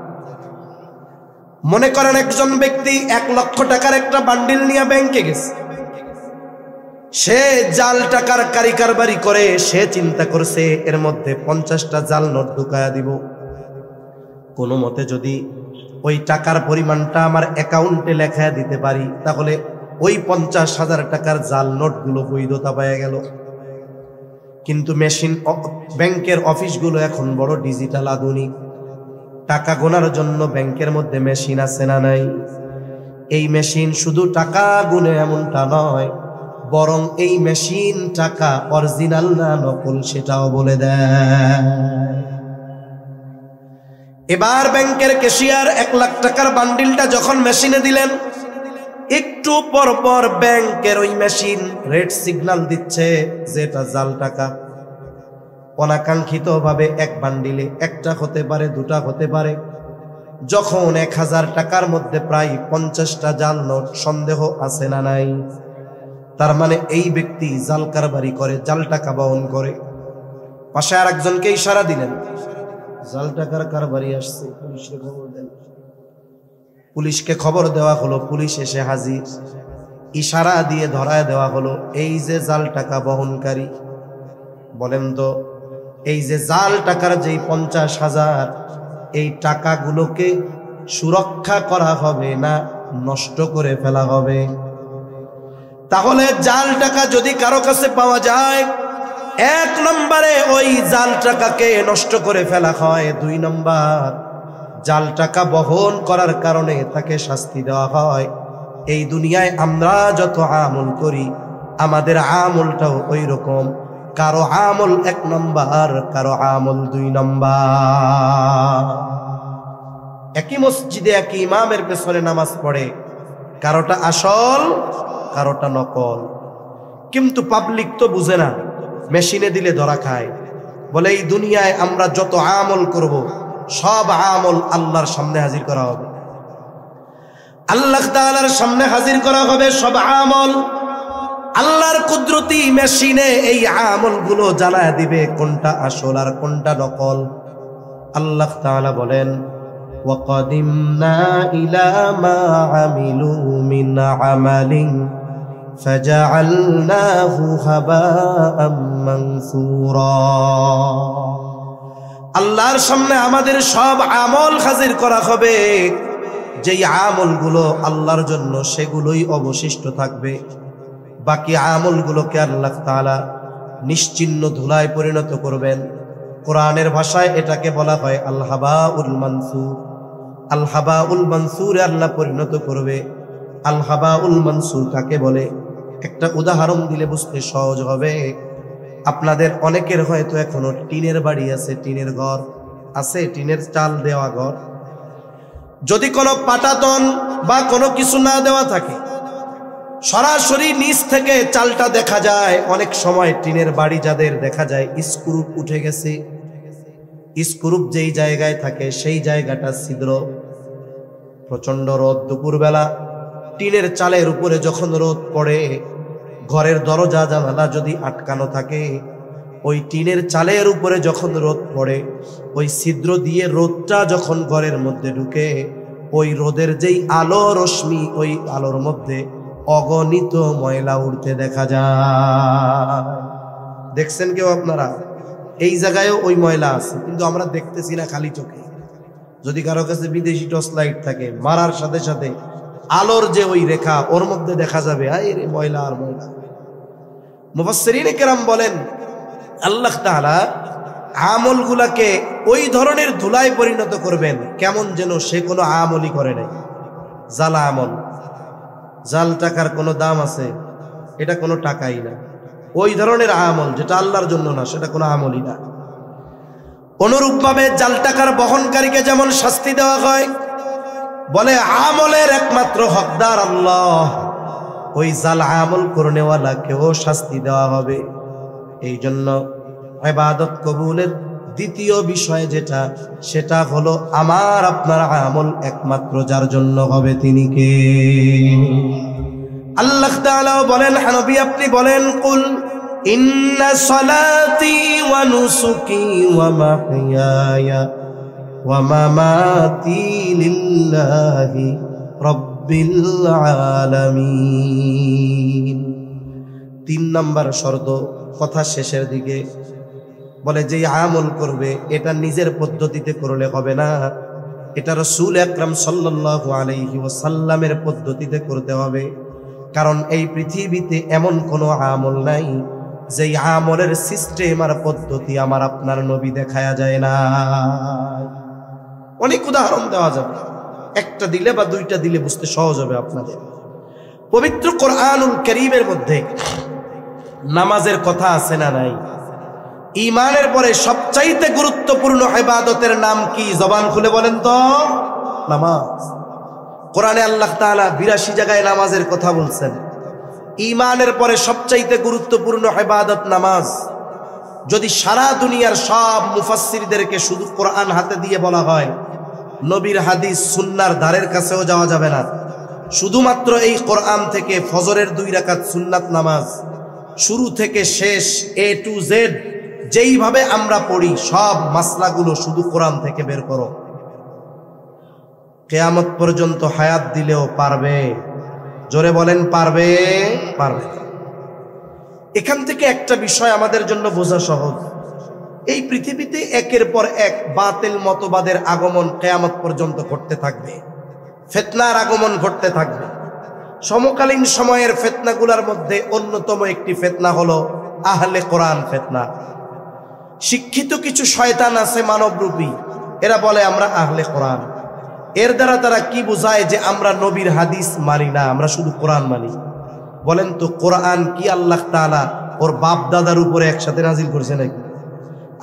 Speaker 1: মনে করেন একজন ব্যক্তি 1 লক্ষ টাকার একটা বান্ডিল নিয়ে ব্যাংকে গেছে, সে জাল টাকার কারবারি করে, সে চিন্তা করছে এর মধ্যে 50টা জাল নোট ঢুকায়া দিব, কোনো মতে যদি ওই টাকার পরিমাণটা আমার অ্যাকাউন্টে লেখা দিতে পারি, তাহলে ওই 50,000 টাকার জাল নোটগুলো বৈধতা পেয়ে গেল। কিন্তু মেশিন, ব্যাংকের অফিসগুলো এখন বড় ডিজিটাল আধুনিক, টাকা গোনার জন্য ব্যাংকের মধ্যে মেশিন আছে না নাই? এই মেশিন শুধু টাকা গুনে এমনটা নয়, বরং এই মেশিন টাকা অরিজিনাল না নকল সেটাও বলে দেয়। এবার ব্যাংকের ক্যাশিয়ার 1 লাখ টাকার বান্ডিলটা যখন মেশিনে দিলেন, একটু পর পর ব্যাংকের ওই মেশিন রেড সিগন্যাল দিচ্ছে যে এটা জাল টাকা। অনাকাঙ্ক্ষিত ভাবে এক বান্ডিলে একটা হতে পারে, দুটা হতে পারে। যখন 1000 টাকার মধ্যে প্রায় 50টা জাল নোট, সন্দেহ আছে না নাই? তার মানে এই ব্যক্তি জাল কারবারি করে, জাল টাকা বহন করে। পাশে আর একজনকে ইশারা দিলেন, জাল টাকার কারবারি আসছে, পুলিশকে খবর দেন। পুলিশকে খবর দেওয়া হলো, পুলিশ এসে হাজির। ইশারা দিয়ে ধরায় দেওয়া হলো, এই যে জাল টাকা বহনকারী। বলেন তো, এই যে জাল টাকার যেই 50,000, এই টাকাগুলোকে সুরক্ষা করা হবে না নষ্ট করে ফেলা হবে? তাহলে জাল টাকা যদি কারো কাছে পাওয়া যায়, 1 নম্বরে ওই জাল টাকাকে নষ্ট করে ফেলা হয়। 2 নম্বর, জাল টাকা বহন করার কারণে তাকে শাস্তি দেওয়া হয়। এই দুনিয়ায় আমরা যত আমল করি, আমাদের আমলটাও ওই রকম। কারো আমল 1 নম্বর, কারো আমল 2 নম্বর। একই মসজিদে একই ইমামের পেছনে নামাজ পড়ে, কারোটা আসল, কারোটা নকল। কিন্তু পাবলিক তো বুঝে না, মেশিনে দিলে ধরা খায়। বলে এই দুনিয়ায় আমরা যত আমল করব, সব আমল আল্লাহর সামনে হাজির করা হবে। আল্লাহ তাআলার সামনে হাজির করা হবে সব আমল। আল্লাহর কুদরতি মেশিনে এই আমলগুলো জানায় দিবে কোনটা আসল আর কোনটা নকল। আল্লাহ তাআলা বলেন, ওয়াকাদিমনা ইলা মা আমিলু মিন আমালিন ফাজআলনাহু হাবাআম মানসুরা। আল্লাহর সামনে আমাদের সব আমল হাজির করা হবে। যেই আমলগুলো আল্লাহর জন্য, সেগুলোই অবশিষ্ট থাকবে। বাকি আমলগুলোকে আল্লাহ তাআলা নিশ্চিহ্ন ধুলায় পরিণত করবেন। কোরআনের ভাষায় এটাকে বলা হয় আল হাবাউল মানসুর। আল হাবাউল মানসুরে আল্লাহ পরিণত করবে। আল হাবাউল মানসুর কাকে বলে? একটা উদাহরণ দিলে বুঝতে সহজ হবে। আপনাদের অনেকের হয়তো এখনো টিনের বাড়ি আছে, টিনের ঘর আছে, টিনের চাল দেওয়া ঘর। যদি কোনো পাটাতন বা কোনো কিছু না দেওয়া থাকে, সরাসরি নিচ থেকে চালটা দেখা যায়। অনেক সময় টিনের বাড়ি যাদের দেখা যায় স্ক্রুপ উঠে গেছে, স্ক্রুপ যেই জায়গায় থাকে সেই জায়গাটা ছিদ্র। প্রচন্ড রোদ, দুপুরবেলা টিনের চালের উপরে যখন রোদ পড়ে, ঘরের দরজা জানালা যদি আটকানো থাকে, ওই টিনের চালের উপরে যখন রোদ পড়ে, ওই ছিদ্র দিয়ে রোদটা যখন ঘরের মধ্যে ঢুকে, ওই রোদের যেই আলো রশ্মি, ওই আলোর মধ্যে অগণিত ময়লা উঠতে দেখা যায়। দেখছেন কেউ আপনারা? এই জায়গায়ও ওই ময়লা আছে, কিন্তু আমরা দেখতেছি না খালি চোখে। যদি কারো কাছে বিদেশি টর্চ লাইট থাকে, মারার সাথে সাথে আলোর যে ওই রেখা, ওর মধ্যে দেখা যাবে আরে ময়লা আর ময়লা। মুফাসসিরিনে কেরাম বলেন, আল্লাহ তাআলা আমলগুলাকে ওই ধরনের ধুলায় পরিণত করবেন, কেমন যেন সে কোনো আমলই করে নাই। জাল আমল, জাল টাকার কোনো দাম আছে? এটা কোনো টাকাই না। ওই ধরনের আমল যেটা আল্লাহর জন্য না, সেটা কোনো আমলই না। অনুরূপভাবে জাল টাকার বহনকারীকে যেমন শাস্তি দেওয়া হয়, বলে আমলের একমাত্র হকদার আল্লাহ, ওই জাল আমল করনেওয়ালাকেও শাস্তি দেওয়া হবে। এই জন্য ইবাদত কবুলের দ্বিতীয় বিষয় যেটা, সেটা হলো আমার আপনার আমল একমাত্র যার জন্য হবে তিনি কে? আল্লাহ তাআলা বলেন, নবী আপনি বলেন, কুল ইন্না সালাতি ওয়া নুসুকি ওয়া মাহইয়ায়া ওয়া মামাতি লিল্লাহি রাব্বিল আলামিন। 3 নম্বর শর্ত কথা শেষের দিকে বলে, যে আমল করবে এটা নিজের পদ্ধতিতে করলে হবে না, এটা রাসূল আকরাম সাল্লাল্লাহু আলাইহি ওয়াসাল্লামের পদ্ধতিতে করতে হবে। কারণ এই পৃথিবীতে এমন কোনো আমল নাই যেই আমলের সিস্টেম আর পদ্ধতি আমার আপনার নবী দেখায়া যায় না। অনেক উদাহরণ দেওয়া যাবে, একটা দিলে বা 2টা দিলে বুঝতে সহজ হবে আপনাদের। পবিত্র কোরআনুল কারীমের মধ্যে নামাজের কথা আছে না নাই? ঈমানের পরে সবচাইতে গুরুত্বপূর্ণ ইবাদতের নাম কি? জবান খুলে বলেন তো। নামাজ। কোরআনে আল্লাহ তাআলা ৮২ জায়গায় নামাজের কথা বলছেন। ঈমানের পরে সবচাইতে গুরুত্বপূর্ণ ইবাদত নামাজ। যদি সারা দুনিয়ার সব মুফাসসিরদেরকে শুধু কোরআন হাতে দিয়ে বলা হয়, নবীর হাদিস সুন্নাহর ধারের কাছেও যাওয়া যাবে না। শুধুমাত্র এই কোরআন থেকে ফজরের 2 রাকাত সুন্নাত নামাজ শুরু থেকে শেষ A to Z যেইভাবে আমরা পড়ি সব মাসলাগুলো শুধু কোরআন থেকে বের করো। কিয়ামত পর্যন্ত হায়াত দিলেও পারবে? জোরে বলেন পারবে? পারবে। এখান থেকে একটা বিষয় আমাদের জন্য বোঝা সহজ, এই পৃথিবীতে একের পর এক বাতিল মতবাদের আগমন কিয়ামত পর্যন্ত ঘটতে থাকবে, ফিতনার আগমন ঘটতে থাকবে। সমকালীন সময়ের ফিতনাগুলোর মধ্যে অন্যতম একটি ফিতনা হলো আহলে কোরআন ফিতনা। শিক্ষিত কিছু শয়তান আছে মানবরূপী, এরা বলে আমরা আহলে কোরআন। এর দ্বারা তারা কি বোঝায় যে আমরা নবীর হাদিস মানি না, আমরা শুধু কোরআন মানি। বলেন তো কোরআন কি আল্লাহ তাআলা ওর বাপ দাদার উপরে একসাথে নাজিল করেছে নাকি?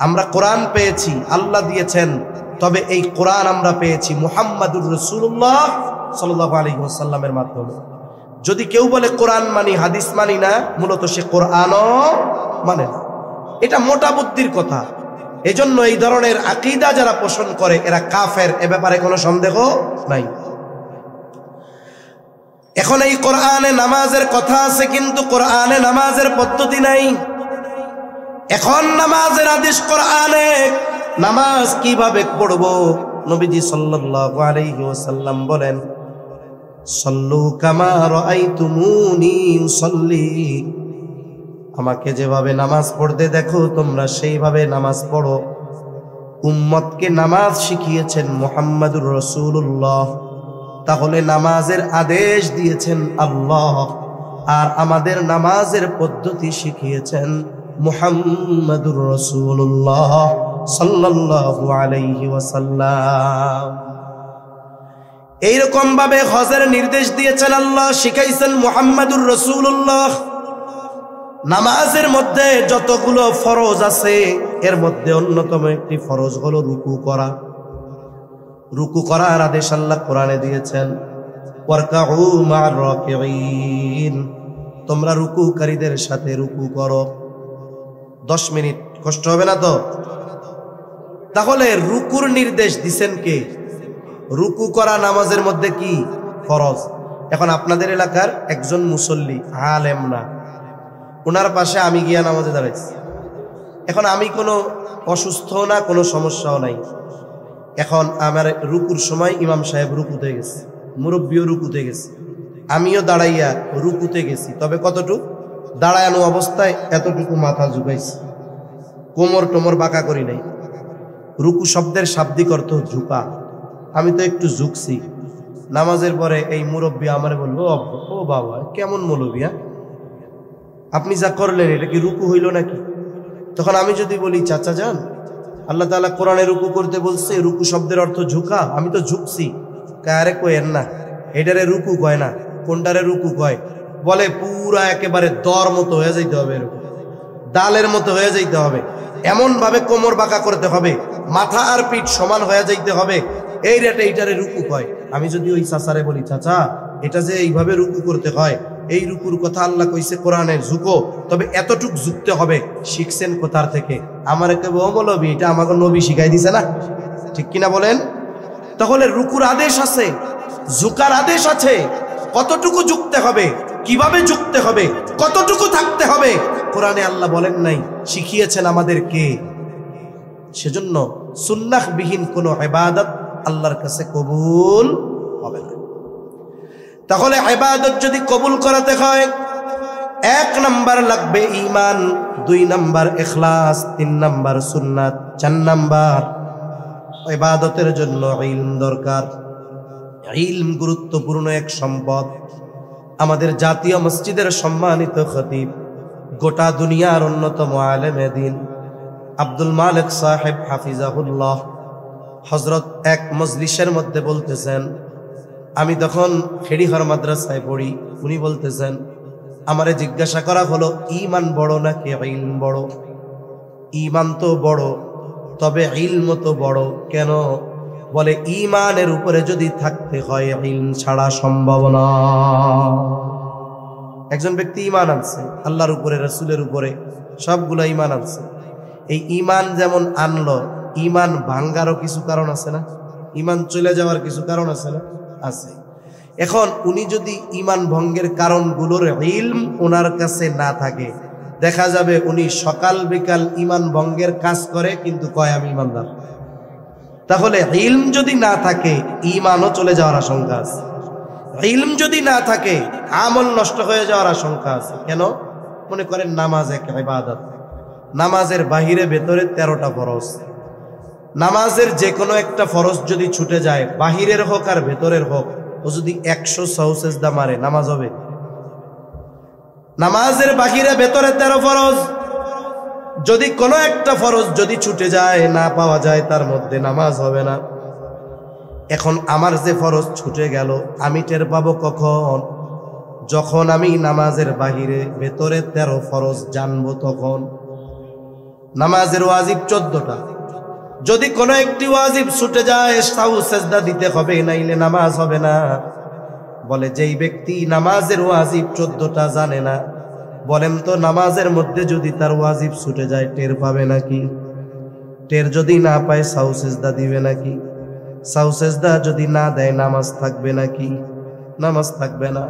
Speaker 1: আমরা কোরআন পেয়েছি, আল্লাহ দিয়েছেন, তবে এই কোরআন আমরা পেয়েছি মুহাম্মাদুর রাসূলুল্লাহ সাল্লাল্লাহু আলাইহি ওয়াসাল্লামের মাধ্যমে। যদি কেউ বলে কোরআন মানি হাদিস মানি না, মূলত সে কোরআনও মানে না। এটা মোটা বুদ্ধির কথা। এজন্য এই ধরনের আকীদা যারা পোষণ করে এরা কাফের, এ ব্যাপারে কোনো সন্দেহ নাই। এখন এই কোরআনে নামাজের কথা আছে, কিন্তু কোরআনে নামাজের পদ্ধতি নাই। এখন নামাজের আদেশ কোরআনে, নামাজ কিভাবে পড়ব? নবীজি সাল্লাল্লাহু আলাইহি ওয়াসাল্লাম বলেন, সল্লু কামা রাআইতুমুনি উসাল্লি, আমাকে যেভাবে নামাজ পড়তে দেখো তোমরা সেইভাবে নামাজ পড়ো। উম্মতকে নামাজ শিখিয়েছেন মুহাম্মাদুর রাসূলুল্লাহ, তাহলে নামাজের আদেশ দিয়েছেন আল্লাহ, আর আমাদের নামাজের পদ্ধতি শিখিয়েছেন মুহাম্মাদুর রাসূলুল্লাহ সাল্লাল্লাহু আলাইহি ওয়াসাল্লাম। এইরকম ভাবে হজের নির্দেশ দিয়েছেন আল্লাহ, শিখাইছেন মুহাম্মাদুর রাসূলুল্লাহ। নামাজের মধ্যে যতগুলো ফরজ আছে এর মধ্যে অন্যতম একটি ফরজ হলো রুকু করা। রুকু করার আদেশ আল্লাহ কোরআনে দিয়েছেন, ওয়ারকাউ মা'আর রাকিঈন, তোমরা রুকুকারীদের সাথে রুকু করো। 10 মিনিট কষ্ট হবে না তো? তাহলে রুকুর নির্দেশ দিবেন কে? রুকু করা নামাজের মধ্যে কি ফরজ। এখন আপনাদের এলাকার একজন মুসল্লি আলেম না, ওনার পাশে আমি গিয়া নামাজে দাঁড়াইছি। এখন আমি কোনো অসুস্থ না, কোনো সমস্যাও নাই। এখন আমার রুকুর সময় ইমাম সাহেব রুকুতে গেছে, মুরব্বীও রুকুতে গেছে, আমিও দাঁড়াইয়া রুকুতে গেছি। তবে কতটুকু? দাঁড়ানো অবস্থায় এতটুকু মাথা ঝুঁকাইছি, কোমর টোমর বাঁকা করি নাই। রুকু শব্দের শাব্দিক অর্থ ঝুঁকা, আমি তো একটু ঝুঁকছি। নামাজের পরে এই মুরব্বী আমারে বলবো, ও বাবা কেমন মৌলবিয়া, আপনি যা করলেন এটা কি রুকু হইল নাকি? তখন আমি যদি বলি, চাচা যান, আল্লাহ তাআলা কোরআনে রুকু করতে বলছে, রুকু শব্দের অর্থ ঝুঁকা, আমি তো ঝুঁকছি। আরে কয়েন না, এটারে রুকু কয় না, কোনটারে রুকু কয়? বলে পুরা একেবারে দর মতো হয়ে যাইতে হবে, এরকম ডালের মতো হয়ে যাইতে হবে, এমন ভাবে কোমর বাঁকা করতে হবে, মাথা আর পিঠ সমান হয়ে যাইতে হবে, এই রেটে এইটারে রুকু কয়। আমি যদি ওই চাচারে বলি, চাচা এটা যে এইভাবে রুকু করতে হয়, এই রুকুর কথা আল্লাহ কইছে কোরআনে, ঝুঁকো, তবে এতটুক ঝুঁকতে হবে, শিখছেন কোথার থেকে? আমার কেবল মৌলবী, এটা আমাকে নবী শিখাই দিছে না, ঠিক কিনা বলেন? তাহলে রুকুর আদেশ আছে, ঝুঁকার আদেশ আছে, কতটুকু ঝুঁকতে হবে, কিভাবে ঝুঁকতে হবে, কতটুকু থাকতে হবে, কোরআনে আল্লাহ বলেন নাই, শিখিয়েছেন আমাদেরকে। সেজন্য সুন্নাহবিহীন কোনো ইবাদত আল্লাহর কাছে কবুল হবে না। তাহলে ইবাদত যদি কবুল করাতে হয়, 1 নাম্বার লাগবে ঈমান, 2 নাম্বার ইখলাস, 3 নাম্বার সুন্নাত, 4 নাম্বার ইবাদতের জন্য ইলম দরকার। ইলম গুরুত্বপূর্ণ এক সম্পদ। আমাদের জাতীয় মসজিদের সম্মানিত খতিব, গোটা দুনিয়ার অন্যতম আলেমে দ্বীন আব্দুল মালিক সাহেব হাফিজাহুল্লাহ, হযরত এক মজলিসের মধ্যে বলতেছেন, আমি তখন খেড়িহর মাদ্রাসায় পড়ি, উনি বলতেছেন, আমারে জিজ্ঞাসা করা হলো ঈমান বড় নাকি ইলম বড়? ঈমান তো বড়, তবে ইলম তো বড়। কেন? বলে ঈমানের উপরে যদি থাকতে হয় ইলম ছাড়া সম্ভব না। একজন ব্যক্তি ঈমান আনছে আল্লাহর উপরে, রাসূলের উপরে, সবগুলো ঈমান আনছে। এই ঈমান যেমন আনলো, ঈমান ভাঙ্গারও কিছু কারণ আছে না? ঈমান চলে যাওয়ার কিছু কারণ আছে না? আছে। এখন উনি যদি ঈমান ভঙ্গের কারণগুলোর ইলম ওনার কাছে না থাকে, দেখা যাবে উনি সকাল বিকাল ঈমান ভঙ্গের কাজ করে কিন্তু কয় আমি ঈমানদার। তাহলে ইলম যদি না থাকে ঈমানও চলে যাওয়ার আশঙ্কা আছে। ইলম যদি না থাকে আমল নষ্ট হয়ে যাওয়ার আশঙ্কা আছে। কেন? মনে করেন নামাজ এক ইবাদত, নামাজের বাহিরে ভেতরে 13টা ফরজ। নামাজের যে কোনো একটা ফরজ যদি ছুটে যায়, বাহিরের হোক আর ভেতরের হোক, ও যদি 100 সাজদা মারে নামাজ হবে? নামাজের বাহিরে ভেতরে 13 ফরজ, যদি কোনো একটা ফরজ যদি ছুটে যায়, না পাওয়া যায়, তার মধ্যে নামাজ হবে না। এখন আমার যে ফরজ ছুটে গেল আমি টের পাবো কখন? যখন আমি নামাজের বাহিরে ভেতরে 13 ফরজ জানবো তখন। নামাজের ওয়াজিব 14টা, যদি কোনো একটি ওয়াজিব ছুটে যায় সাহু সেজদা দিতে হবে, নাইলে নামাজ হবে না। বলে যেই ব্যক্তি নামাজের ওয়াজিব 14টা জানে না, বলেন তো নামাজের মধ্যে যদি তার ওয়াজিব ছুটে যায় টের পাবে নাকি? টের যদি না পায় সাহু সেজদা দিবে নাকি? সাহু সেজদা যদি না দেয় নামাজ থাকবে নাকি? নামাজ থাকবে না।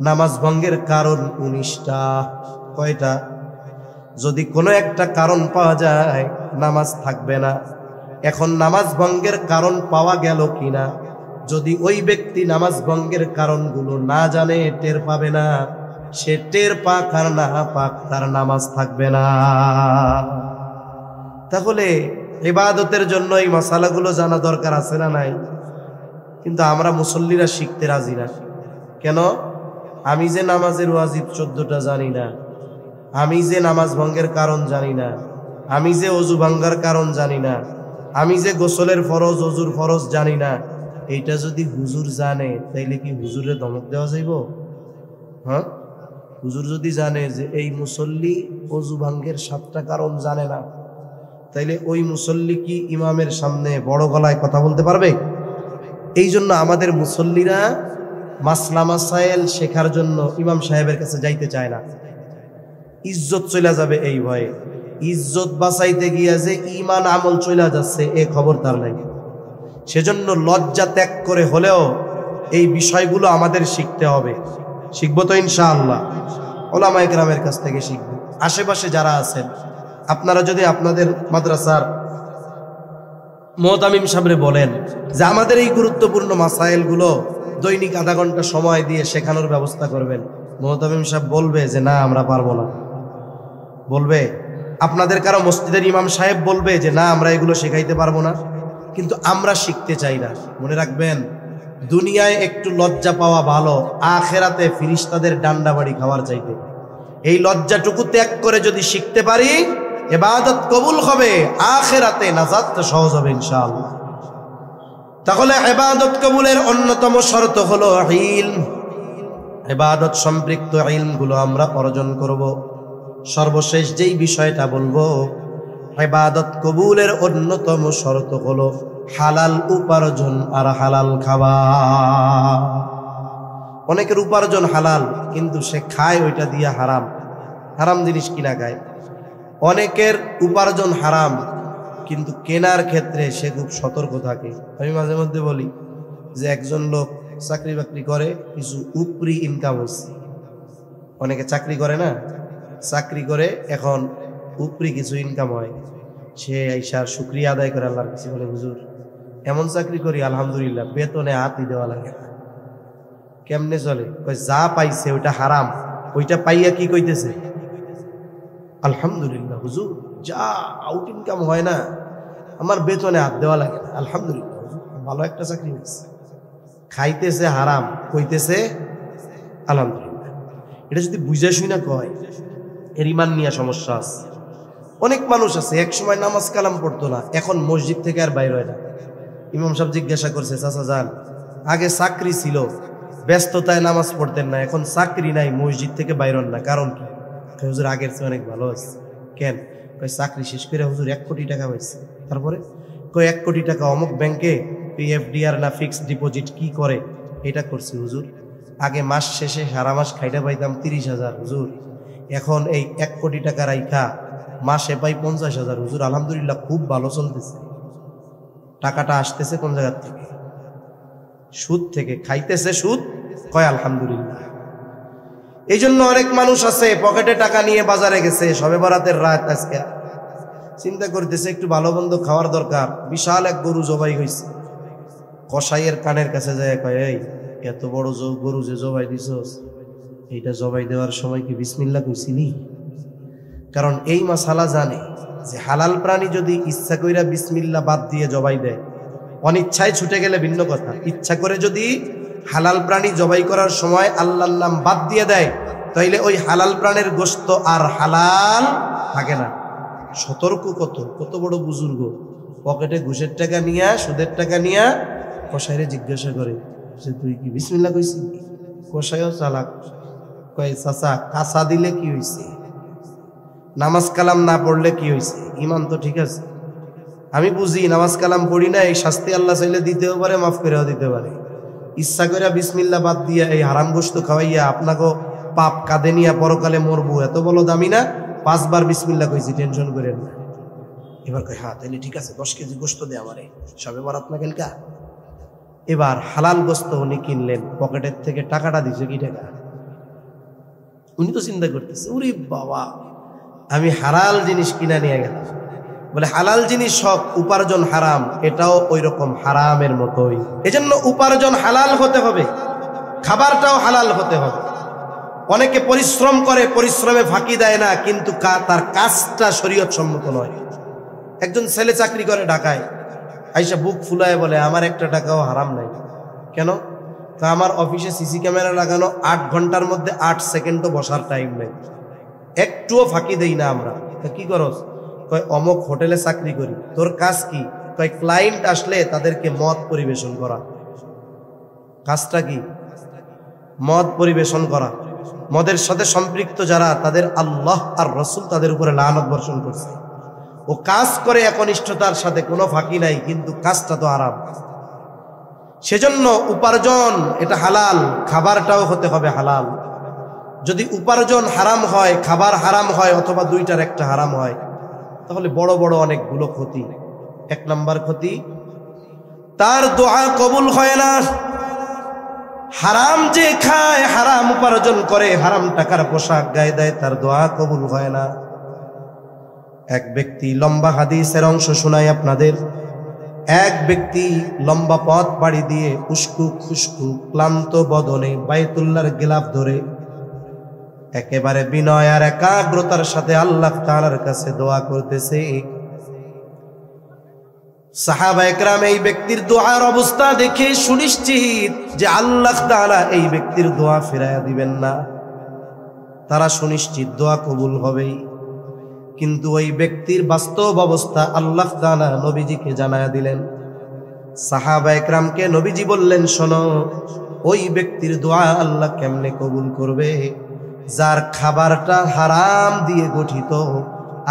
Speaker 1: নামাজ ভঙ্গের কারণ 19টা। কয়টা? যদি কোনো একটা কারণ পাওয়া যায় নামাজ থাকবে না। এখন নামাজ ভঙ্গের কারণ পাওয়া গেল কিনা, যদি ওই ব্যক্তি নামাজ ভঙ্গের কারণগুলো না জানে টের পাবে না। সে টের পাক আর না পাক তার নামাজ থাকবে না। তাহলে ইবাদতের জন্য এই মাসালাগুলো জানা দরকার আছে না নাই? কিন্তু আমরা মুসল্লিরা শিখতে রাজি না। কেন? আমি যে নামাজের ওয়াজিব 14টা জানি না, আমি যে নামাজ ভঙ্গের কারণ জানি না, আমি যে অজু ভাঙ্গার কারণ জানি না, আমি যে গোসলের ফরজ অজুর ফরজ জানি না, এইটা যদি হুজুর জানে তাইলে কি হুজুরে ধমক দেওয়া যাইব? হ্যাঁ, হুজুর যদি জানে যে এই মুসল্লি অজু ভাঙ্গের 7টা কারণ জানে না, তাইলে ওই মুসল্লি কি ইমামের সামনে বড় গলায় কথা বলতে পারবে? এই জন্য আমাদের মুসল্লিরা মাসলা মাসাইল শেখার জন্য ইমাম সাহেবের কাছে যাইতে চায় না। ইজ্জত চলে যাবে এই ভয়ে। ইজ্জত বাঁচাইতে গিয়া যে ঈমান আমল চলে যাচ্ছে এ খবর তার নাই। সেজন্য লজ্জা ত্যাগ করে হলেও এই বিষয়গুলো আমাদের শিখতে হবে। শিখবো তো ইনশাআল্লাহ, ওলামায়ে কেরামের কাছ থেকে শিখব। আশেপাশে যারা আছেন আপনারা যদি আপনাদের মাদ্রাসার মুতামিম সাহেবরে বলেন যে আমাদের এই গুরুত্বপূর্ণ মাসাইলগুলো দৈনিক আধা ঘন্টা সময় দিয়ে শেখানোর ব্যবস্থা করবেন, মুতামিম সাহেব বলবে যে না আমরা পারবো না। বলবে আপনাদের কারো মসজিদের ইমাম সাহেব বলবে যে না আমরা এগুলো শেখাইতে পারবো না। কিন্তু আমরা শিখতে চাই না। মনে রাখবেন, দুনিয়ায় একটু লজ্জা পাওয়া ভালো, আখেরাতে ফিরিস্তাদের ডান্ডা বাড়ি খাওয়ার চাইতে। এই লজ্জাটুকু ত্যাগ করে যদি শিখতে পারি ইবাদত কবুল হবে, আখেরাতে নাজাত সহজ হবে ইনশাআল্লাহ। তাহলে ইবাদত কবুলের অন্যতম শর্ত হলো ইলম। ইবাদত সম্পৃক্ত ইলমগুলো আমরা অর্জন করব। সর্বশেষ যেই বিষয়টা বলবো, ইবাদত কবুলের অন্যতম শর্ত হলো হালাল উপার্জন আর হালাল খাবার। অনেকের উপার্জন হালাল কিন্তু সে খায় ওইটা দিয়ে হারাম, হারাম জিনিস কিনা খায়। অনেকের উপার্জন হারাম কিন্তু কেনার ক্ষেত্রে সে খুব সতর্ক থাকে। আমি মাঝে মধ্যে বলি যে একজন লোক চাকরি বাকরি করে, কিছু উপরি ইনকাম হচ্ছে। অনেকে চাকরি করে না, চাকরি করে এখন উপরি কিছু ইনকাম হয়, সে আইসার শুকরিয়া আদায় করে আল্লাহর কাছে, বলে হুজুর এমন চাকরি করি আলহামদুলিল্লাহ, বেতনে হাতই দেওয়া লাগে না। কেমনে চলে? যা পাইছে ওইটা হারাম, ওইটা পাইয়া কি কইতেছে আলহামদুলিল্লাহ হুজুর, যা আউট ইনকাম হয় না আমার বেতনে হাত দেওয়া লাগে না, আলহামদুলিল্লাহ ভালো একটা চাকরি হয়েছে। খাইতেছে হারাম, কইতেছে আলহামদুলিল্লাহ। এটা যদি বুঝে শুই না কয়, এর ইমান নিয়ে সমস্যা আছে। অনেক মানুষ আছে এক সময় নামাজ কালাম পড়তো না, এখন মসজিদ থেকে আর বাইর হয় না। ইমাম সাহেব জিজ্ঞাসা করছে, চাচা যান, আগে চাকরি ছিল ব্যস্ততায় নামাজ পড়তেন না, এখন চাকরি নাই মসজিদ থেকে বাইর হন না, কারণ কি? হুজুর আগের চেয়ে অনেক ভালো আছে। কেন? কয় চাকরি শেষ করে হুজুর 1 কোটি টাকা পাইছে। তারপরে কয় 1 কোটি টাকা অমুক ব্যাংকে পিএফডিআর না ফিক্সড ডিপোজিট কি করে এটা করছি হুজুর। আগে মাস শেষে সারা মাস খাইটা পাইতাম 30,000 হুজুর, এখন এই 1 কোটি টাকা রাইখা মাসে পাই 50,000 হুজুর। আলহামদুলিল্লাহ খুব ভালো চলতেছে। টাকাটা আসতেছে কোন জায়গা থেকে? সুদ থেকে। খাইতেছে সুদ, কয় আলহামদুলিল্লাহ। এই জন্য অনেক মানুষ আছে পকেটে টাকা নিয়ে বাজারে গেছে, শবে বরাতের রাত আজকে চিন্তা করতেছে একটু ভালো মন্দ খাওয়ার দরকার। বিশাল এক গরু জবাই হয়েছে, কসাইয়ের কানের কাছে যায় কয়, এই এত বড় গরু যে জবাই দিছস, এইটা জবাই দেওয়ার সময় কি বিসমিল্লাহ কইছিলি? কারণ এই মাসালা জানে যে হালাল প্রাণী যদি ইচ্ছা কইরা বিসমিল্লাহ বাদ দিয়ে জবাই দেয়, অনিচ্ছায় ছুটে গেলে ভিন্ন কথা। ইচ্ছা করে যদি হালাল প্রাণী জবাই করার সময় আল্লাহর নাম বাদ দিয়ে দেয়, তাইলে ওই হালাল প্রাণের গোশত আর হালাল থাকে না। সতর্ক কত বড় বুজুর্গ, পকেটে ঘুষের টাকা নিয়া, সুদের টাকা নিয়া কসাইরে জিজ্ঞাসা করে যে তুই কি বিসমিল্লাহ কইছি? কসাইও চালাক, কয় চাচা কাঁচা দিলে কি হইছে, নামাজ কালাম না পড়লে কি হইছে, ইমান তো ঠিক আছে। আমি বুঝি নামাজ কালাম পড়ি না, এই শাস্তি আল্লাহ চাইলে দিতেও পারে, মাফ করেও দিতে পারে। ইচ্ছা করে বিসমিল্লাহ বাদ দিয়া এই হারাম গোশত খাওয়াইয়া আপনাকে পাপ কাঁধে নিয়া পরকালে মরবো, এত বলো দামি না? 5 বার বিসমিল্লাহ কইছি, টেনশন করেন না। এবার কয় হ্যাঁ তাহলে ঠিক আছে, 10 কেজি গোশত দে আমারে, সবে বরাত না গেলকা। এবার হালাল গোশত উনি কিনলেন, পকেটের থেকে টাকাটা দিছে কি টাকা? উনি তো চিন্তা করতেছে, ওরে বাবা আমি হালাল জিনিস কিনা নিয়ে গেলাম। বলে হালাল জিনিস সব উপার্জন হারাম, এটাও ওই রকম হারামের মতোই। এজন্য উপার্জন হালাল হতে হবে, খাবারটাও হালাল হতে হবে। অনেকে পরিশ্রম করে, পরিশ্রমে ফাঁকি দেয় না, কিন্তু তার কাজটা শরীয়ত সম্মত নয়। একজন ছেলে চাকরি করে ঢাকায়, আইসা বুক ফুলায় বলে আমার 1 টাকাও হারাম নাই। কেন? তা আমার অফিসে সিসি ক্যামেরা লাগানো, 8 ঘন্টার মধ্যে 8 সেকেন্ডও বসার টাইম নেই, একটুও ফাঁকি দেই না আমরা। তা কি করস? কয় অমুক হোটেলে চাকরি করি। তোর কাজ কি? কয় ক্লায়েন্ট আসলে তাদেরকে মদ পরিবেশন করা। কাজটা কি? মদ পরিবেশন করা। মদের সাথে সম্পৃক্ত যারা, তাদের আল্লাহ আর রসুল তাদের উপরে লানত বর্ষণ করছে। ও কাজ করে একনিষ্ঠতার সাথে, কোনো ফাঁকি নাই, কিন্তু কাজটা তো হারাম। সেজন্য উপার্জন এটা হালাল, খাবারটাও হতে হবে হালাল। যদি উপার্জন হারাম হয়, খাবার হারাম হয়, অথবা দুইটার একটা হারাম হয়, তাহলে বড় বড় অনেকগুলো ক্ষতি। 1 নাম্বার ক্ষতি, তার দোয়া কবুল হয় না। হারাম যে খায়, হারাম উপার্জন করে, হারাম টাকার পোশাক গায়ে দেয়, তার দোয়া কবুল হয় না। এক ব্যক্তি, লম্বা হাদিসের অংশ শোনাই আপনাদের। এক ব্যক্তি লম্বা পথ পাড়ি দিয়ে উস্কু খুস্কু ক্লান্ত বদনে বাইতুল্লাহর গিলাফ ধরে একেবারে বিনয় আর একাগ্রতার সাথে আল্লাহ তাআলার কাছে দোয়া করতেছে। সাহাবায়ে কেরাম এই ব্যক্তির দোয়ার অবস্থা দেখে সুনিশ্চিত যে আল্লাহ তাআলা এই ব্যক্তির দোয়া ফিরাইয়া দিবেন না। তারা সুনিশ্চিত দোয়া কবুল হবেই। কিন্তু ওই ব্যক্তির বাস্তব অবস্থা আল্লাহ তাআলা নবীজিকে জানায়া দিলেন। সাহাবায়ে কেরামকে নবীজি বললেন, শোনো, ওই ব্যক্তির দোয়া আল্লাহ কেমনে কবুল করবে? যার খাবারটা হারাম দিয়ে গঠিত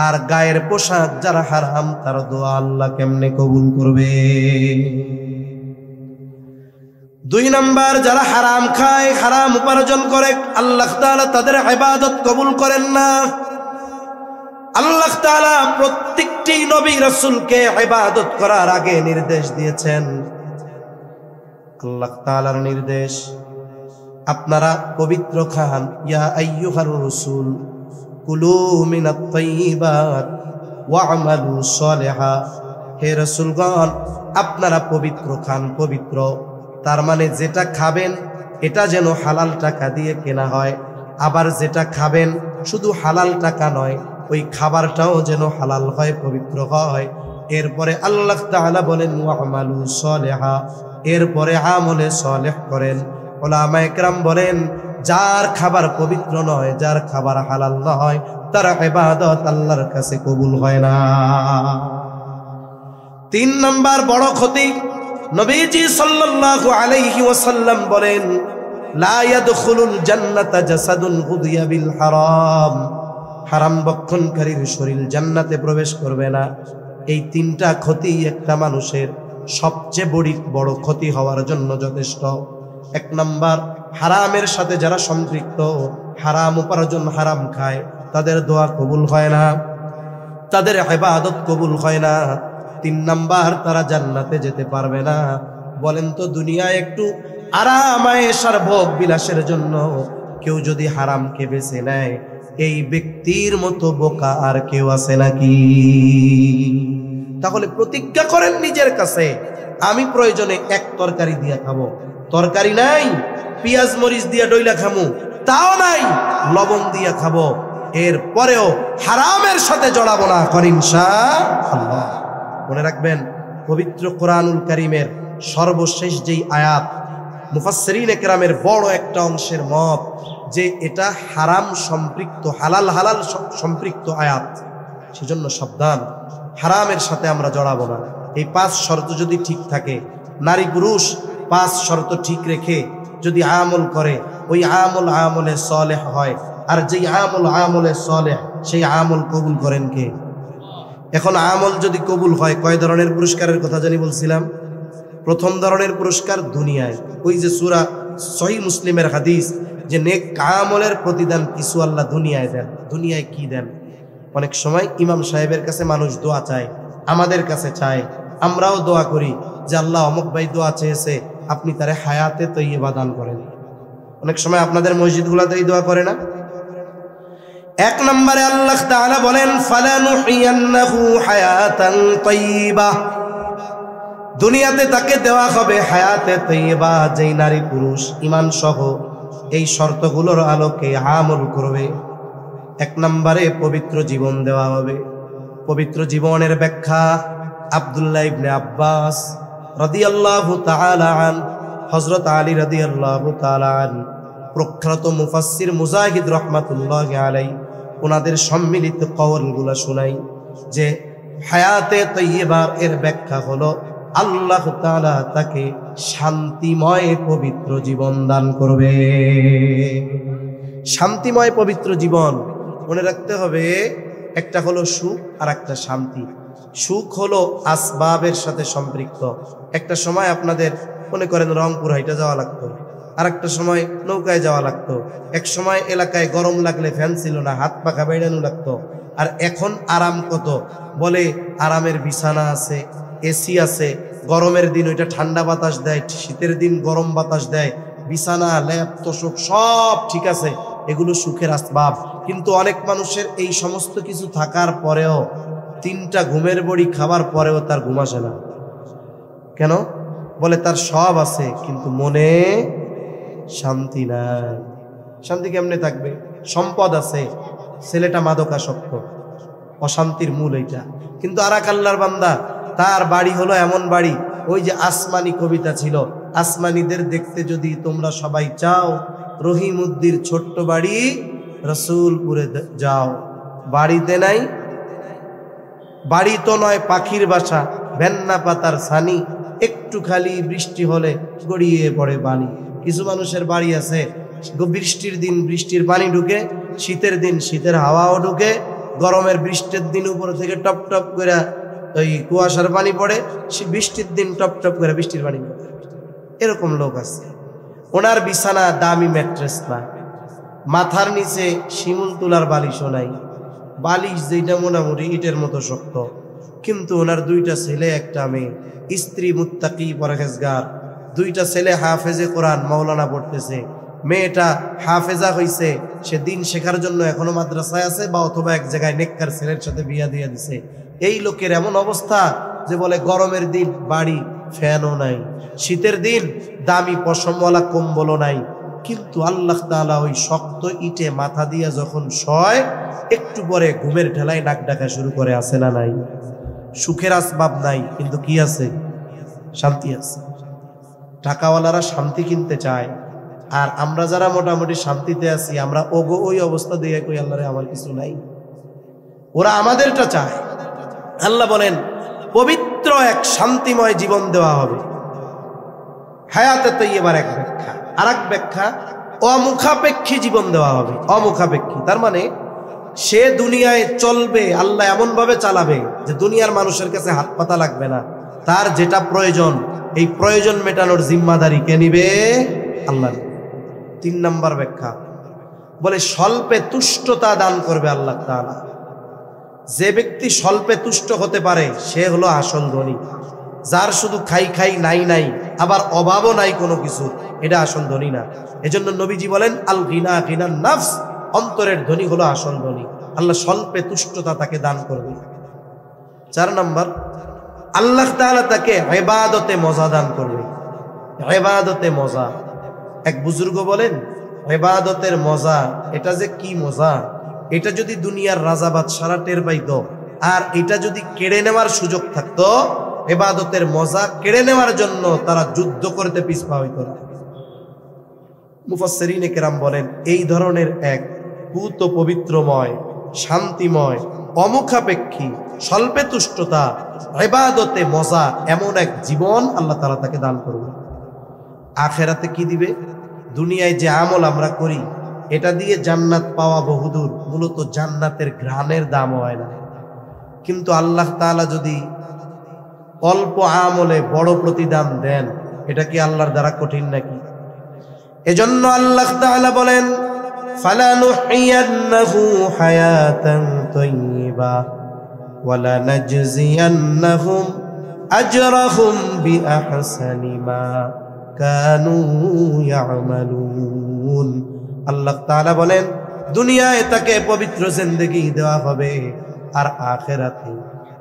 Speaker 1: আর গায়ের পোশাক যারা হারাম, তার দোয়া আল্লাহ কেমনে কবুল করবে? 2 নাম্বার, যারা হারাম খায়, হারাম উপার্জন করে, আল্লাহ তাআলা তাদের ইবাদত কবুল করেন না। আল্লাহ তাআলা প্রত্যেকটি নবী রাসূলকে ইবাদত করার আগে নির্দেশ দিয়েছেন। আল্লাহ তাআলার নির্দেশ, আপনারা পবিত্র খান। ইয়া আইয়ুহার রাসূল কুলু মিনাত তাইয়্যিবাত ওয়া'মালু সালিহা। হে রাসূলগণ, আপনারা পবিত্র খান। পবিত্র তার মানে যেটা খাবেন এটা যেন হালাল টাকা দিয়ে কেনা হয়, আবার যেটা খাবেন শুধু হালাল টাকা নয়, ওই খাবারটাও যেন হালাল হয়, পবিত্র হয়। এরপরে আল্লাহ তাআলা বলেন ওয়া'মালু সালিহা, এরপরে আমলে সালেহ করেন। উলামায়ে কেরাম বলেন, যার খাবার পবিত্র নয়, যার খাবার হালাল নয়, তার ইবাদত আল্লাহর কাছে কবুল হয় না। 3 নাম্বার বড় ক্ষতি, নবীজি সাল্লাল্লাহু আলাইহি ওয়াসাল্লাম বলেন, লা ইয়াদখুলুল জান্নাতা জাসাদুন গুদিয়া বিল হারাম। হারাম ভক্ষণকারীর শরীর জান্নাতে প্রবেশ করবে না। এই 3টা ক্ষতি একটা মানুষের সবচেয়ে বড় ক্ষতি হওয়ার জন্য যথেষ্ট। 1 নাম্বার, হারামের সাথে যারা সম্পৃক্ত, হারাম উপার্জন, হারাম খায়, তাদের দোয়া কবুল হয় না, তাদের ইবাদত কবুল হয় না। 3 নাম্বার, তারা জান্নাতে যেতে পারবে না। বলেন তো, দুনিয়ায় একটু আরাম আয়েশার ভোগ বিলাসের জন্য কেউ যদি হারামকে বেছে নেয়, এই ব্যক্তির মতো বোকা আর কেউ আছে নাকি? তাহলে প্রতিজ্ঞা করেন নিজের কাছে, আমি প্রয়োজনে 1 তরকারি দিয়ে খাবো, তরকারি নাই পেঁয়াজ মরিচ দিয়ে ডইলা খামু, তাও নাই লবণ দিয়ে খাবো, এরপরেও হারামের সাথে জড়াবো না, করেন ইনশাআল্লাহ। মনে রাখবেন, পবিত্র কোরআনুল কারীমের সর্বশেষ যেই আয়াত, মুফাসসিরিনে কেরামের বড় একটা অংশের মত যে এটা হারাম সম্পৃক্ত, হালাল সম্পৃক্ত আয়াত। সেজন্য সাবধান, হারামের সাথে আমরা জড়াবো না। এই 5 শর্ত যদি ঠিক থাকে, নারী পুরুষ 5 শর্ত ঠিক রেখে যদি আমল করে, ওই আমল আমলে সালেহ হয়। আর যেই আমল আমলে সালেহ, সেই আমল কবুল করেন কে? এখন আমল যদি কবুল হয়, কয় ধরনের পুরস্কারের কথা জানি বলছিলাম? প্রথম ধরনের পুরস্কার দুনিয়ায়, ওই যে সূরা সহিহ মুসলিমের হাদিস, যে নেক আমলের প্রতিদান কিছু আল্লাহ দুনিয়ায় দেন। দুনিয়ায় কি দেন? অনেক সময় ইমাম সাহেবের কাছে মানুষ দোয়া চায়, আমাদের কাছে চায়, আমরাও দোয়া করি যে আল্লাহ অমুক ভাই দোয়া চেয়েছে, আপনি তারে হায়াতে তৈয়বা দান করেন। অনেক সময় আপনাদের মসজিদগুলোতে এই দোয়া করে না? 1 নম্বরে আল্লাহ তাআলা বলেন, ফালানুহিয়ান্নাহু হায়াতান তাইয়্যিবা, দুনিয়াতে তাকে দেওয়া হবে হায়াতে তাইয়্যিবা। যেই নারী পুরুষ ঈমান সহ এই শর্তগুলোর আলোকে আমল করবে, 1 নম্বরে পবিত্র জীবন দেওয়া হবে। পবিত্র জীবনের ব্যাখ্যা আব্দুল্লাহ ইবনে আব্বাস রাদিয়াল্লাহু তাআলা আন, হযরত আলী রাদিয়াল্লাহু তাআলা আন, প্রখ্যাত মুফাসসির মুজাহিদ রাহমাতুল্লাহি আলাইহি, ওনাদের সম্মিলিত কওলগুলো শুনাই যে হায়াতে তাইয়্যিবার এর ব্যাখ্যা হলো আল্লাহ তাআলা তাকে শান্তিময় পবিত্র জীবন দান করবে। শান্তিময় পবিত্র জীবন, মনে রাখতে হবে, একটা হলো সুখ আর একটা শান্তি। সুখ হলো আসবাবের সাথে সম্পৃক্ত। একটা সময় আপনাদের মনে করেন রংপুর হাইটা যাওয়া লাগতো, আর একটা সময় নৌকায় যাওয়া লাগতো, এক সময় এলাকায় গরম লাগলে ফ্যান ছিল না, হাত পাখা বেড়ানো লাগতো। আর এখন আরাম কত, বলে আরামের বিছানা আছে, এসি আছে, গরমের দিন ওইটা ঠান্ডা বাতাস দেয়, শীতের দিন গরম বাতাস দেয়, বিছানা ল্যাপ তোষক সব ঠিক আছে, এগুলো সুখের আসবাব। কিন্তু অনেক মানুষের এই সমস্ত কিছু থাকার পরেও, 3টা ঘুমের বড়ি খাবার পরেও তার ঘুম আসে না। কেন? বলে তার সব আছে কিন্তু মনে শান্তি নাই। শান্তি কেমনে থাকবে? সম্পদ আছে, ছেলেটা মাদকাসক্ত, অশান্তির মূল এইটা। কিন্তু আর এক আল্লাহর বান্দা, তার বাড়ি হলো এমন বাড়ি, ওই যে আসমানি কবিতা ছিল, আসমানিদের দেখতে যদি তোমরা সবাই চাও, রহিমউদ্দির ছোট্ট বাড়ি রসুলপুরে যাও। বাড়িতে নাই, বাড়ি তো নয় পাখির বাসা, ভেন্না পাতার ছানি, একটু খালি বৃষ্টি হলে গড়িয়ে পড়ে পানি। কিছু মানুষের বাড়ি আছে, বৃষ্টির দিন বৃষ্টির পানি ঢুকে, শীতের দিন শীতের হাওয়াও ঢুকে, গরমের বৃষ্টির দিন উপর থেকে টপ টপ করে ওই কুয়াশার পানি পড়ে, বৃষ্টির দিন টপ টপ করে বৃষ্টির পানি পড়ে। এরকম লোক আছে। ওনার বিছানা দামি ম্যাট্রেস না, মাথার নিচে শিমুল তুলার বালিশও নাই, বালিশ যেটা মোটামুটি ইটের মতো শক্ত। কিন্তু ওনার 2টা ছেলে, একটা মেয়ে, স্ত্রী মুত্তাকি পরহেজগার, 2টা ছেলে হাফেজে কোরআন মাওলানা পড়তেছে, মেয়েটা হাফেজা হইছে, সে দিন শেখার জন্য এখনো মাদ্রাসায় আছে, বা অথবা এক জায়গায় নেককার ছেলের সাথে বিয়া দিয়ে দিছে। এই লোকের এমন অবস্থা যে বলে গরমের দিন বাড়ি ফ্যানও নাই, শীতের দিন দামি পশমওয়ালা কম্বলও নাই। কিন্তু আল্লাহ তাআলা ওই শক্ত ইটে মাথা দিয়া যখন শয়, একটু পরে ঘুমের ঠেলায় নাক ডাকা শুরু করে। আছে না নাই? সুখের আসবাব নাই, কিন্তু কি আছে? শান্তি আছে। টাকাওয়ালারা শান্তি কিনতে চায়, আর আমরা যারা মোটামুটি শান্তিতে আছি, আমরা ওই অবস্থা দিয়ে কই আল্লাহরে আমার কিছু নাই। ওরা আমাদেরটা চায়। আল্লাহ বলেন পবিত্র এক শান্তিময় জীবন দেওয়া হবে। হায়াতে তাইয়্যিবার এক ব্যাখ্যা, আর এক ব্যাখ্যা অমুখাপেক্ষী জীবন দেওয়া হবে। অমুখাপেক্ষী তার মানে সে দুনিয়ায় চলবে, আল্লাহ এমন ভাবে চালাবে যে দুনিয়ার মানুষের কাছে হাত পাতা লাগবে না, তার যেটা প্রয়োজন এই প্রয়োজন মেটানোর জিম্মাদারি কে নিবে? আল্লাহ। 3 নাম্বার ব্যাখ্যা বলে স্বল্পে তুষ্টতা দান করবে আল্লাহ তাআলা। যে ব্যক্তি স্বল্পে তুষ্ট হতে পারে সে হলো আসল ধনী। যার শুধু খাই খাই নাই নাই আবার অভাবও নাই কোনো কিছু, এটা আসল ধনী না। এজন্য নবীজি বলেন আল গিনা গিনান নাফস, অন্তরের ধনী হলো আসল ধনী। আল্লাহ স্বল্পে তুষ্টতা তাকে দান করবে। 4 নাম্বার, আল্লাহ তাআলা তাকে ইবাদতে মজা দান করবে। ইবাদতে মজা, এক বুজুর্গ বলেন ইবাদতের মজা এটা যে কি মজা, এটা যদি দুনিয়ার রাজা বাদশারা টের পাইতো আর এটা যদি কেড়ে নেওয়ার সুযোগ থাকতো, ইবাদতের মজা কেড়ে নেওয়ার জন্য তারা যুদ্ধ করতে পিছপা হইতো না। মুফাসসিরিনে কেরাম বলেন এই ধরনের এক পূত পবিত্রময়, শান্তিময়, অমুখাপেক্ষী, স্বল্পে তুষ্টতা, ইবাদতে মজা এমন এক জীবন আল্লাহ তাআলা তাকে দান করবে। আখিরাতে কি দিবে? দুনিয়ায় যে আমল আমরা করি এটা দিয়ে জান্নাত পাওয়া বহুদূর, মূলত জান্নাতের ঘ্রাণের দাম হয় না। কিন্তু আল্লাহ তাআলা যদি অল্প আমলে বড় প্রতিদান দেন, এটা কি আল্লাহর দ্বারা কঠিন নাকি? এজন্য আল্লাহ তাআলা বলেন ফালানুহিয়ান্নাহু হায়াতান তাইয়্যিবা ওয়ালা নাজজিয়ান্নাহুম আজরাহুম বিআহসানি মা কানু ইয়ামালুন। আল্লাহ তাআলা বলেন দুনিয়ায় তাকে পবিত্র জিন্দেগি দেওয়া হবে, আর আখিরাতে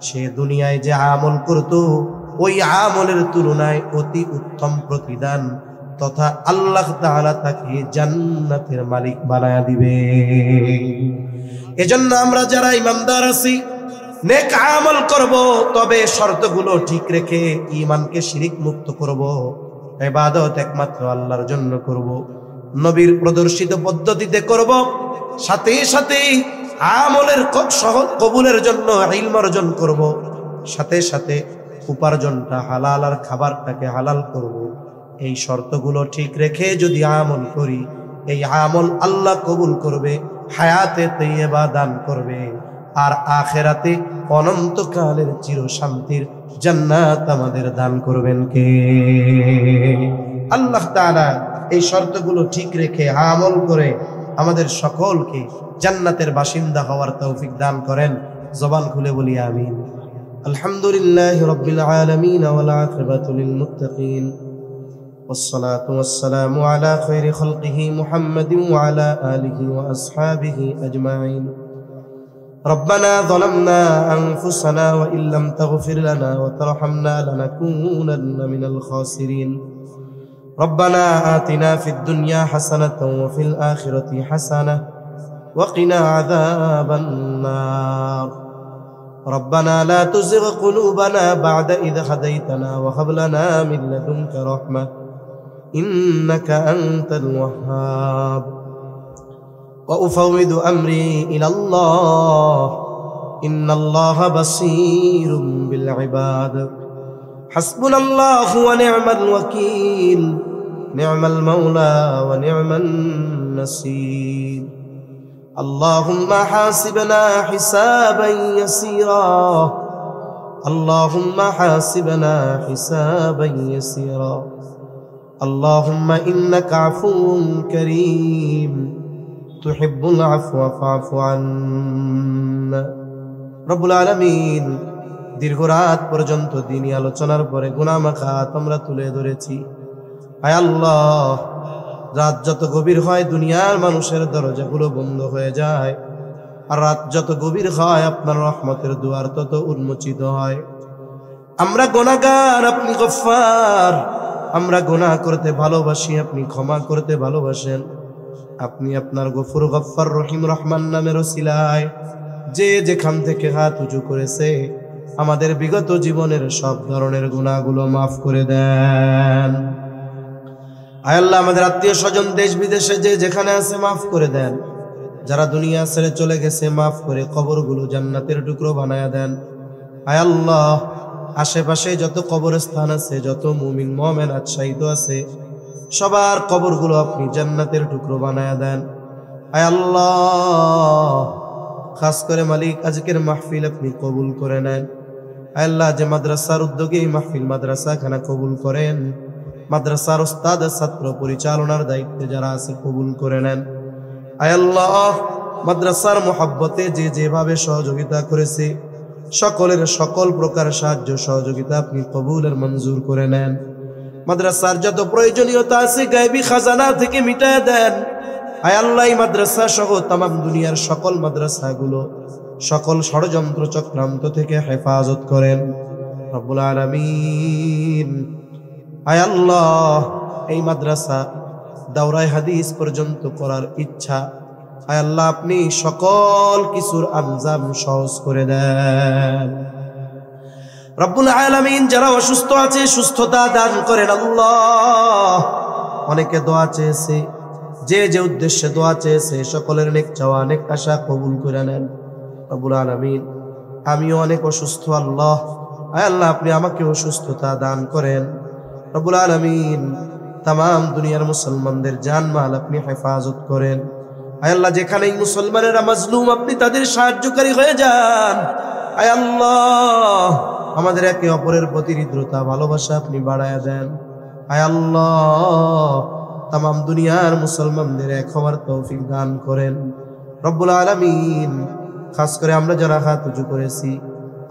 Speaker 1: সে দুনিয়ায় যে আমল করত ওই আমলের তুলনায় অতি উত্তম প্রতিদান তথা আল্লাহ তাআলা তাকে জান্নাতের মালিক বানায়া দিবে। এজন্য আমরা যারা ইমানদার আছি নেক আমল করব, তবে শর্তগুলো ঠিক রেখে ঈমানকে শিরিক মুক্ত করব, ইবাদত একমাত্র আল্লাহর জন্য করব, নবীর প্রদর্শিত পদ্ধতিতে করব, সাথে সাথে আমলের কবুলের জন্য ইলম অর্জন করব, সাথে সাথে উপার্জনটা হালাল আর খাবারটাকে হালাল করব। এই শর্তগুলো ঠিক রেখে যদি আমল করি, এই আমল আল্লাহ কবুল করবে, হায়াতে তাইয়্যিবা দান করবে, আর আখিরাতে অনন্তকালের চির শান্তির জান্নাত আমাদের দান করবেন কে? আল্লাহ তাআলা এই শর্তগুলো ঠিক রেখে আমল করে আমাদের সকলকে জান্নাতের বাসিন্দা হওয়ার তৌফিক দান করেন। জবান খুলে বলি আমিন। আলহামদুলিল্লাহি রাব্বিল আলামিন ওয়াল আকিবাতু লিল মুত্তাকিন والصلاة والسلام على خير خلقه محمد وعلى آله وأصحابه أجمعين. ربنا ظلمنا أنفسنا وإن لم تغفر لنا وترحمنا لنكونن من الخاسرين. ربنا آتنا في الدنيا حسنة وفي الآخرة حسنة وقنا عذاب النار. ربنا لا تزغ قلوبنا بعد إذ هديتنا وهب لنا من لدنك رحمة إنك أنت الوهاب. وأفوض أمري إلى الله إن الله بصير بالعباد. حسبنا الله ونعم الوكيل نعم المولى ونعم النصير. اللهم حاسبنا حسابا يسيرا اللهم حاسبنا حسابا يسيرا اللهم إنك عفو كريم تحب العفو فاعف عنا. রব্বুল আলামিন দীর্ঘ রাত পর্যন্ত দিনী আলোচনার পরে গুনাহ মাখা আমরা তুলে ধরেছি। আয় আল্লাহ, রাত যত গভীর হয় দুনিয়ার মানুষের দরজাগুলো বন্ধ হয়ে যায়, আর রাত যত গভীর হয় আপনার রহমতের দুয়ার তত উন্মোচিত হয়। আমরা গুনাহগার, আপনি গফফার। আমরা গুনাহ করতে ভালোবাসি, আপনি ক্ষমা করতে ভালোবাসেন। আপনি আপনার গফুর, গফফার, রহিম, রহমান নামের ওসিলায় যে যেখান থেকে হাত উঁচু করেছে আমাদের বিগত জীবনের সব ধরনের গুনাহগুলো মাফ করে দেন। আয় আল্লাহ, আমাদের আত্মীয় স্বজন দেশ বিদেশে যে যেখানে আছে মাফ করে দেন। যারা দুনিয়া ছেড়ে চলে গেছে মাফ করে কবরগুলো জান্নাতের টুকরো বানায়া দেন। আয় আল্লাহ, আশেপাশে যত কবরস্থান আছে, যত মুমিন মুমিনাত শাহীদ আছে, সবার কবরগুলো আপনি জান্নাতের টুকরো বানায়া দেন। আয় আল্লাহ, খাস করে মালিক আজকের মাহফিল আপনি কবুল করে নেন। আল্লাহ যে মাদ্রাসার উদ্যোগে মাহফিল মাদ্রাসা খানা কবুল করেন, মাদ্রাসার ওস্তাদ ছাত্র পরিচালনার দায়িত্বে যারা আছে কবুল করে নেন। আয় আল্লাহ, মাদ্রাসার মোহাব্বতে যে যেভাবে সহযোগিতা করেছে সকলের সকল প্রকার সাহায্য সহযোগিতা আপনি কবুলের মঞ্জুর করে নেন। মাদ্রাসার যত প্রয়োজনীয়তা আছে গায়বী খাজানা থেকে মিটায় দেন। আয় আল্লাহ, এই মাদ্রাসা সহ তামাম দুনিয়ার সকল মাদ্রাসাগুলো সকল ষড়যন্ত্র চক্রান্ত থেকে হেফাজত করেন রব্বুল আলামিন। আয় আল্লাহ, এই মাদ্রাসা দাওরায়ে হাদিস পর্যন্ত করার ইচ্ছা, আয় আল্লাহ আপনি সকল কিছুর আঞ্জাম সহজ করে দেন রব্বুল আলামিন। যারা অসুস্থ আছে সুস্থতা দান করেন আল্লাহ। অনেকে দোয়া চেয়েছে, যে যে উদ্দেশ্যে দোয়া চেয়েছে সকলের নেক চাওয়া নেক আশা কবুল করে নেন রব্বুল আলামিন। আমিও অনেক অসুস্থ আল্লাহ, আয় আল্লাহ আপনি আমাকে সুস্থতা দান করেন রব্বুল আলামিন। তামাম দুনিয়ার মুসলমানদের জানমাল আপনি হেফাজত করেন। আয় আল্লাহ, যেখানেই মুসলমানেরা মাজলুম আপনি তাদের সাহায্যকারী হয়ে যান। আয় আল্লাহ, আমাদের একে অপরের প্রতি হৃদ্রতা ভালোবাসা আপনি বাড়ায়া দেন। আয় আল্লাহ, তামাম দুনিয়ার মুসলমানদের এক হওয়ার তৌফিক দান করেন রব্বুল আলামিন। খাস করে আমরা যারা হাত উঁচু করেছি,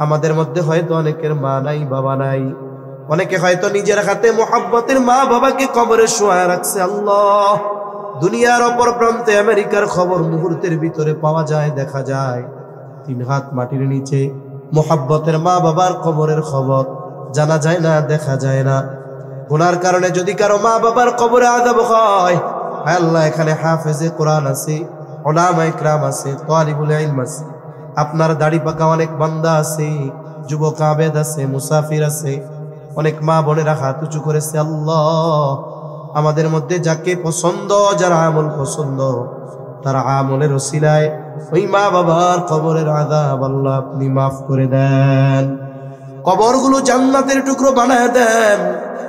Speaker 1: আমাদের মধ্যে হয়তো অনেকের মা নাই বাবা নাই, অনেকে হয়তো নিজের হাতে মোহাব্বতের মা বাবাকে কবরে শোয়া রাখছে। আল্লাহ, দুনিয়ার অপর প্রান্তে আমেরিকার খবর মুহূর্তের ভিতরে পাওয়া যায়, দেখা যায় 3 হাত মাটির নিচে মোহাব্বতের মা বাবার কবরের খবর জানা যায় না, দেখা যায় না। গুনার কারণে যদি কারো মা বাবার কবরে আযাব হয়, আল্লাহ এখানে হাফেজে কোরআন আছে, উলামা ইকরাম আছে, তালিবুল ইলম আছে, আপনার দাড়ি পাকা অনেক বান্দা আছে, যুবক আবেদ আছে, মুসাফির আছে, অনেক মা বোনেরা হাত উঁচু করেছে। আল্লাহ, আমাদের মধ্যে যাকে পছন্দ, যার আমল পছন্দ, তার আমলের ওসিলায় ওই মা বাবার কবরের আযাব আল্লাহ আপনি মাফ করে দেন। কবরগুলো জান্নাতের টুকরো বানায় দেন।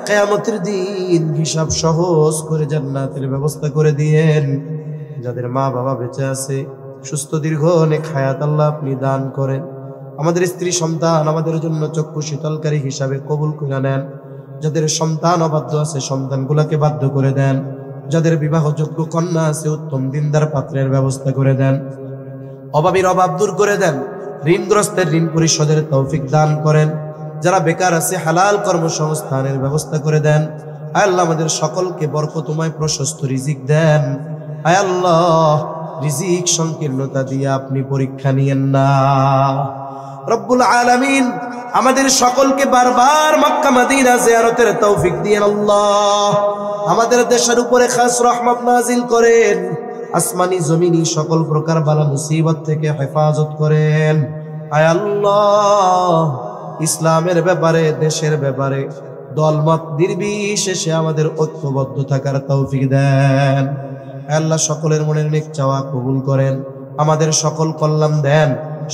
Speaker 1: কিয়ামতের দিন হিসাব সহজ করে জান্নাতের ব্যবস্থা করে দিয়েন। যাদের মা বাবা বেঁচে আছে সুস্থ দীর্ঘ নেক হায়াত আল্লাহ আপনি দান করেন। আমাদের স্ত্রী সন্তান আমাদের জন্য চক্ষু শীতলকারী হিসাবে কবুল করে নেন। যাদের সন্তান অবাধ্য আছে সন্তানগুলোকে বাধ্য করে দেন। যাদের বিবাহযোগ্য কন্যা আছে উত্তম দিনদার পাত্রের ব্যবস্থা করে দেন। অভাবীর অভাব দূর করে দেন। ঋণগ্রস্তের ঋণ পরিশোধের তৌফিক দান করেন। যারা বেকার আছে হালাল কর্মসংস্থানের ব্যবস্থা করে দেন। আয় আল্লাহ, আমাদের সকলকে বরকতময় প্রশস্ত রিজিক দেন। আয় আল্লাহ, রিজিক সংকীর্ণতা দিয়ে আপনি পরীক্ষা নিয়েন না রব্বুল আলামিন। আমাদের সকলকে বারবার মক্কা মদিনা জিয়ারতের তৌফিক দিয়েন আল্লাহ। আমাদের দেশের উপরে খাস রহমত নাজিল করেন। আসমানি জমিনি সকল প্রকার বালা মুসিবত থেকে হেফাজত করেন। আয় আল্লাহ, ইসলামের ব্যাপারে দেশের ব্যাপারে দলমত নির্বিশেষে আমাদের ঐক্যবদ্ধ থাকার তৌফিক দেন। আল্লাহ, সকলের মনের নেক চাওয়া কবুল করেন। আমাদের সকল কল্যাণ দেন।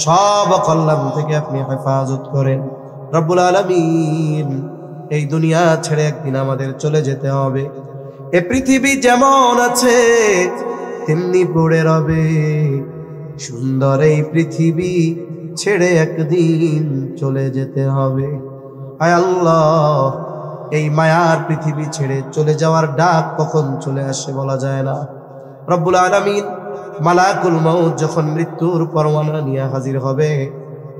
Speaker 1: সব কল্যাণ থেকে আপনি হেফাজত করেন রব্বুল আলামিন। এই দুনিয়া ছেড়ে একদিন আমাদের চলে যেতে হবে। এ পৃথিবী যেমন আছে তেমনি পড়ে রবে। সুন্দর এই পৃথিবী ছেড়ে একদিন চলে যেতে হবে। আয় আল্লাহ, এই মায়ার পৃথিবী ছেড়ে চলে যাওয়ার ডাক কখন চলে আসে বলা যায় না রব্বুল আলামিন। মালাকুল মউত যখন মৃত্যুর পরওয়ানা নিয়ে হাজির হবে,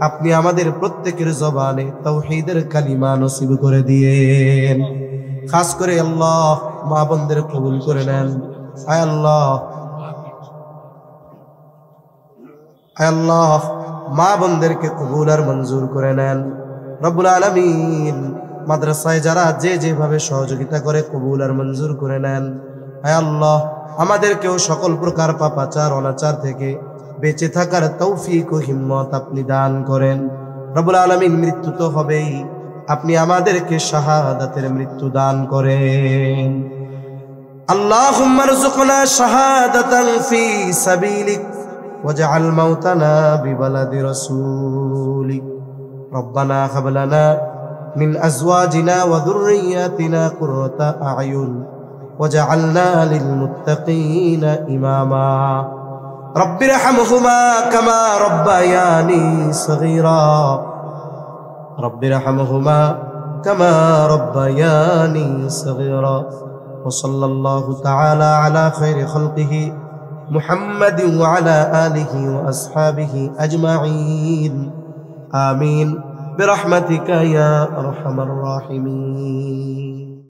Speaker 1: আপনি আমাদের প্রত্যেকের জবানে তাওহীদের কালিমা নসিব করে দিয়েন। খাস করে আল্লাহ, মা বোনদের কবুল করে নেন। আয় আল্লাহ, আয় আল্লাহ, মা বোনদেরকে কবুল আর মঞ্জুর করে নেন রব্বুল আলামিন। মাদ্রাসায় যারা যে যেভাবে সহযোগিতা করে কবুল আর মঞ্জুর করে নেন। আয় আল্লাহ, আমাদেরকেও সকল প্রকার পাপাচার অনাচার থেকে বেঁচে থাকার তৌফিক ও হিম্মত আপনি দান করেন রব্বুল আলামিন। মৃত্যু তো হবেই, আপনি আমাদেরকে শাহাদাতের মৃত্যু দান করেন। আল্লাহুম্মা রযুকনা শাহাদাতান ফি সাবিলিক ওয়াজআল মাউতানা বিবালাদি রাসূলিক। রব্বানা হাব লানা মিন আজওয়াজিনা ওয়া যুররিয়াতিনা কুররাতা আ'য়ুন ওয়াজআলনা লিল মুত্তাকিনা ইমামা। রব্বিরহামহুমা কামা রব্বায়ানি সগীরা। রব্বিরহামহুমা কামা রব্বায়ানি সগীরা। ওয়া সাল্লাল্লাহু তাআলা আলা খায়রি খালকিহি মুহাম্মাদিন ওয়া আলা আলিহি ওয়া আসহাবিহি আজমাইন। আমিন বিরহমাতিকা ইয়া আরহামার রাহিমিন।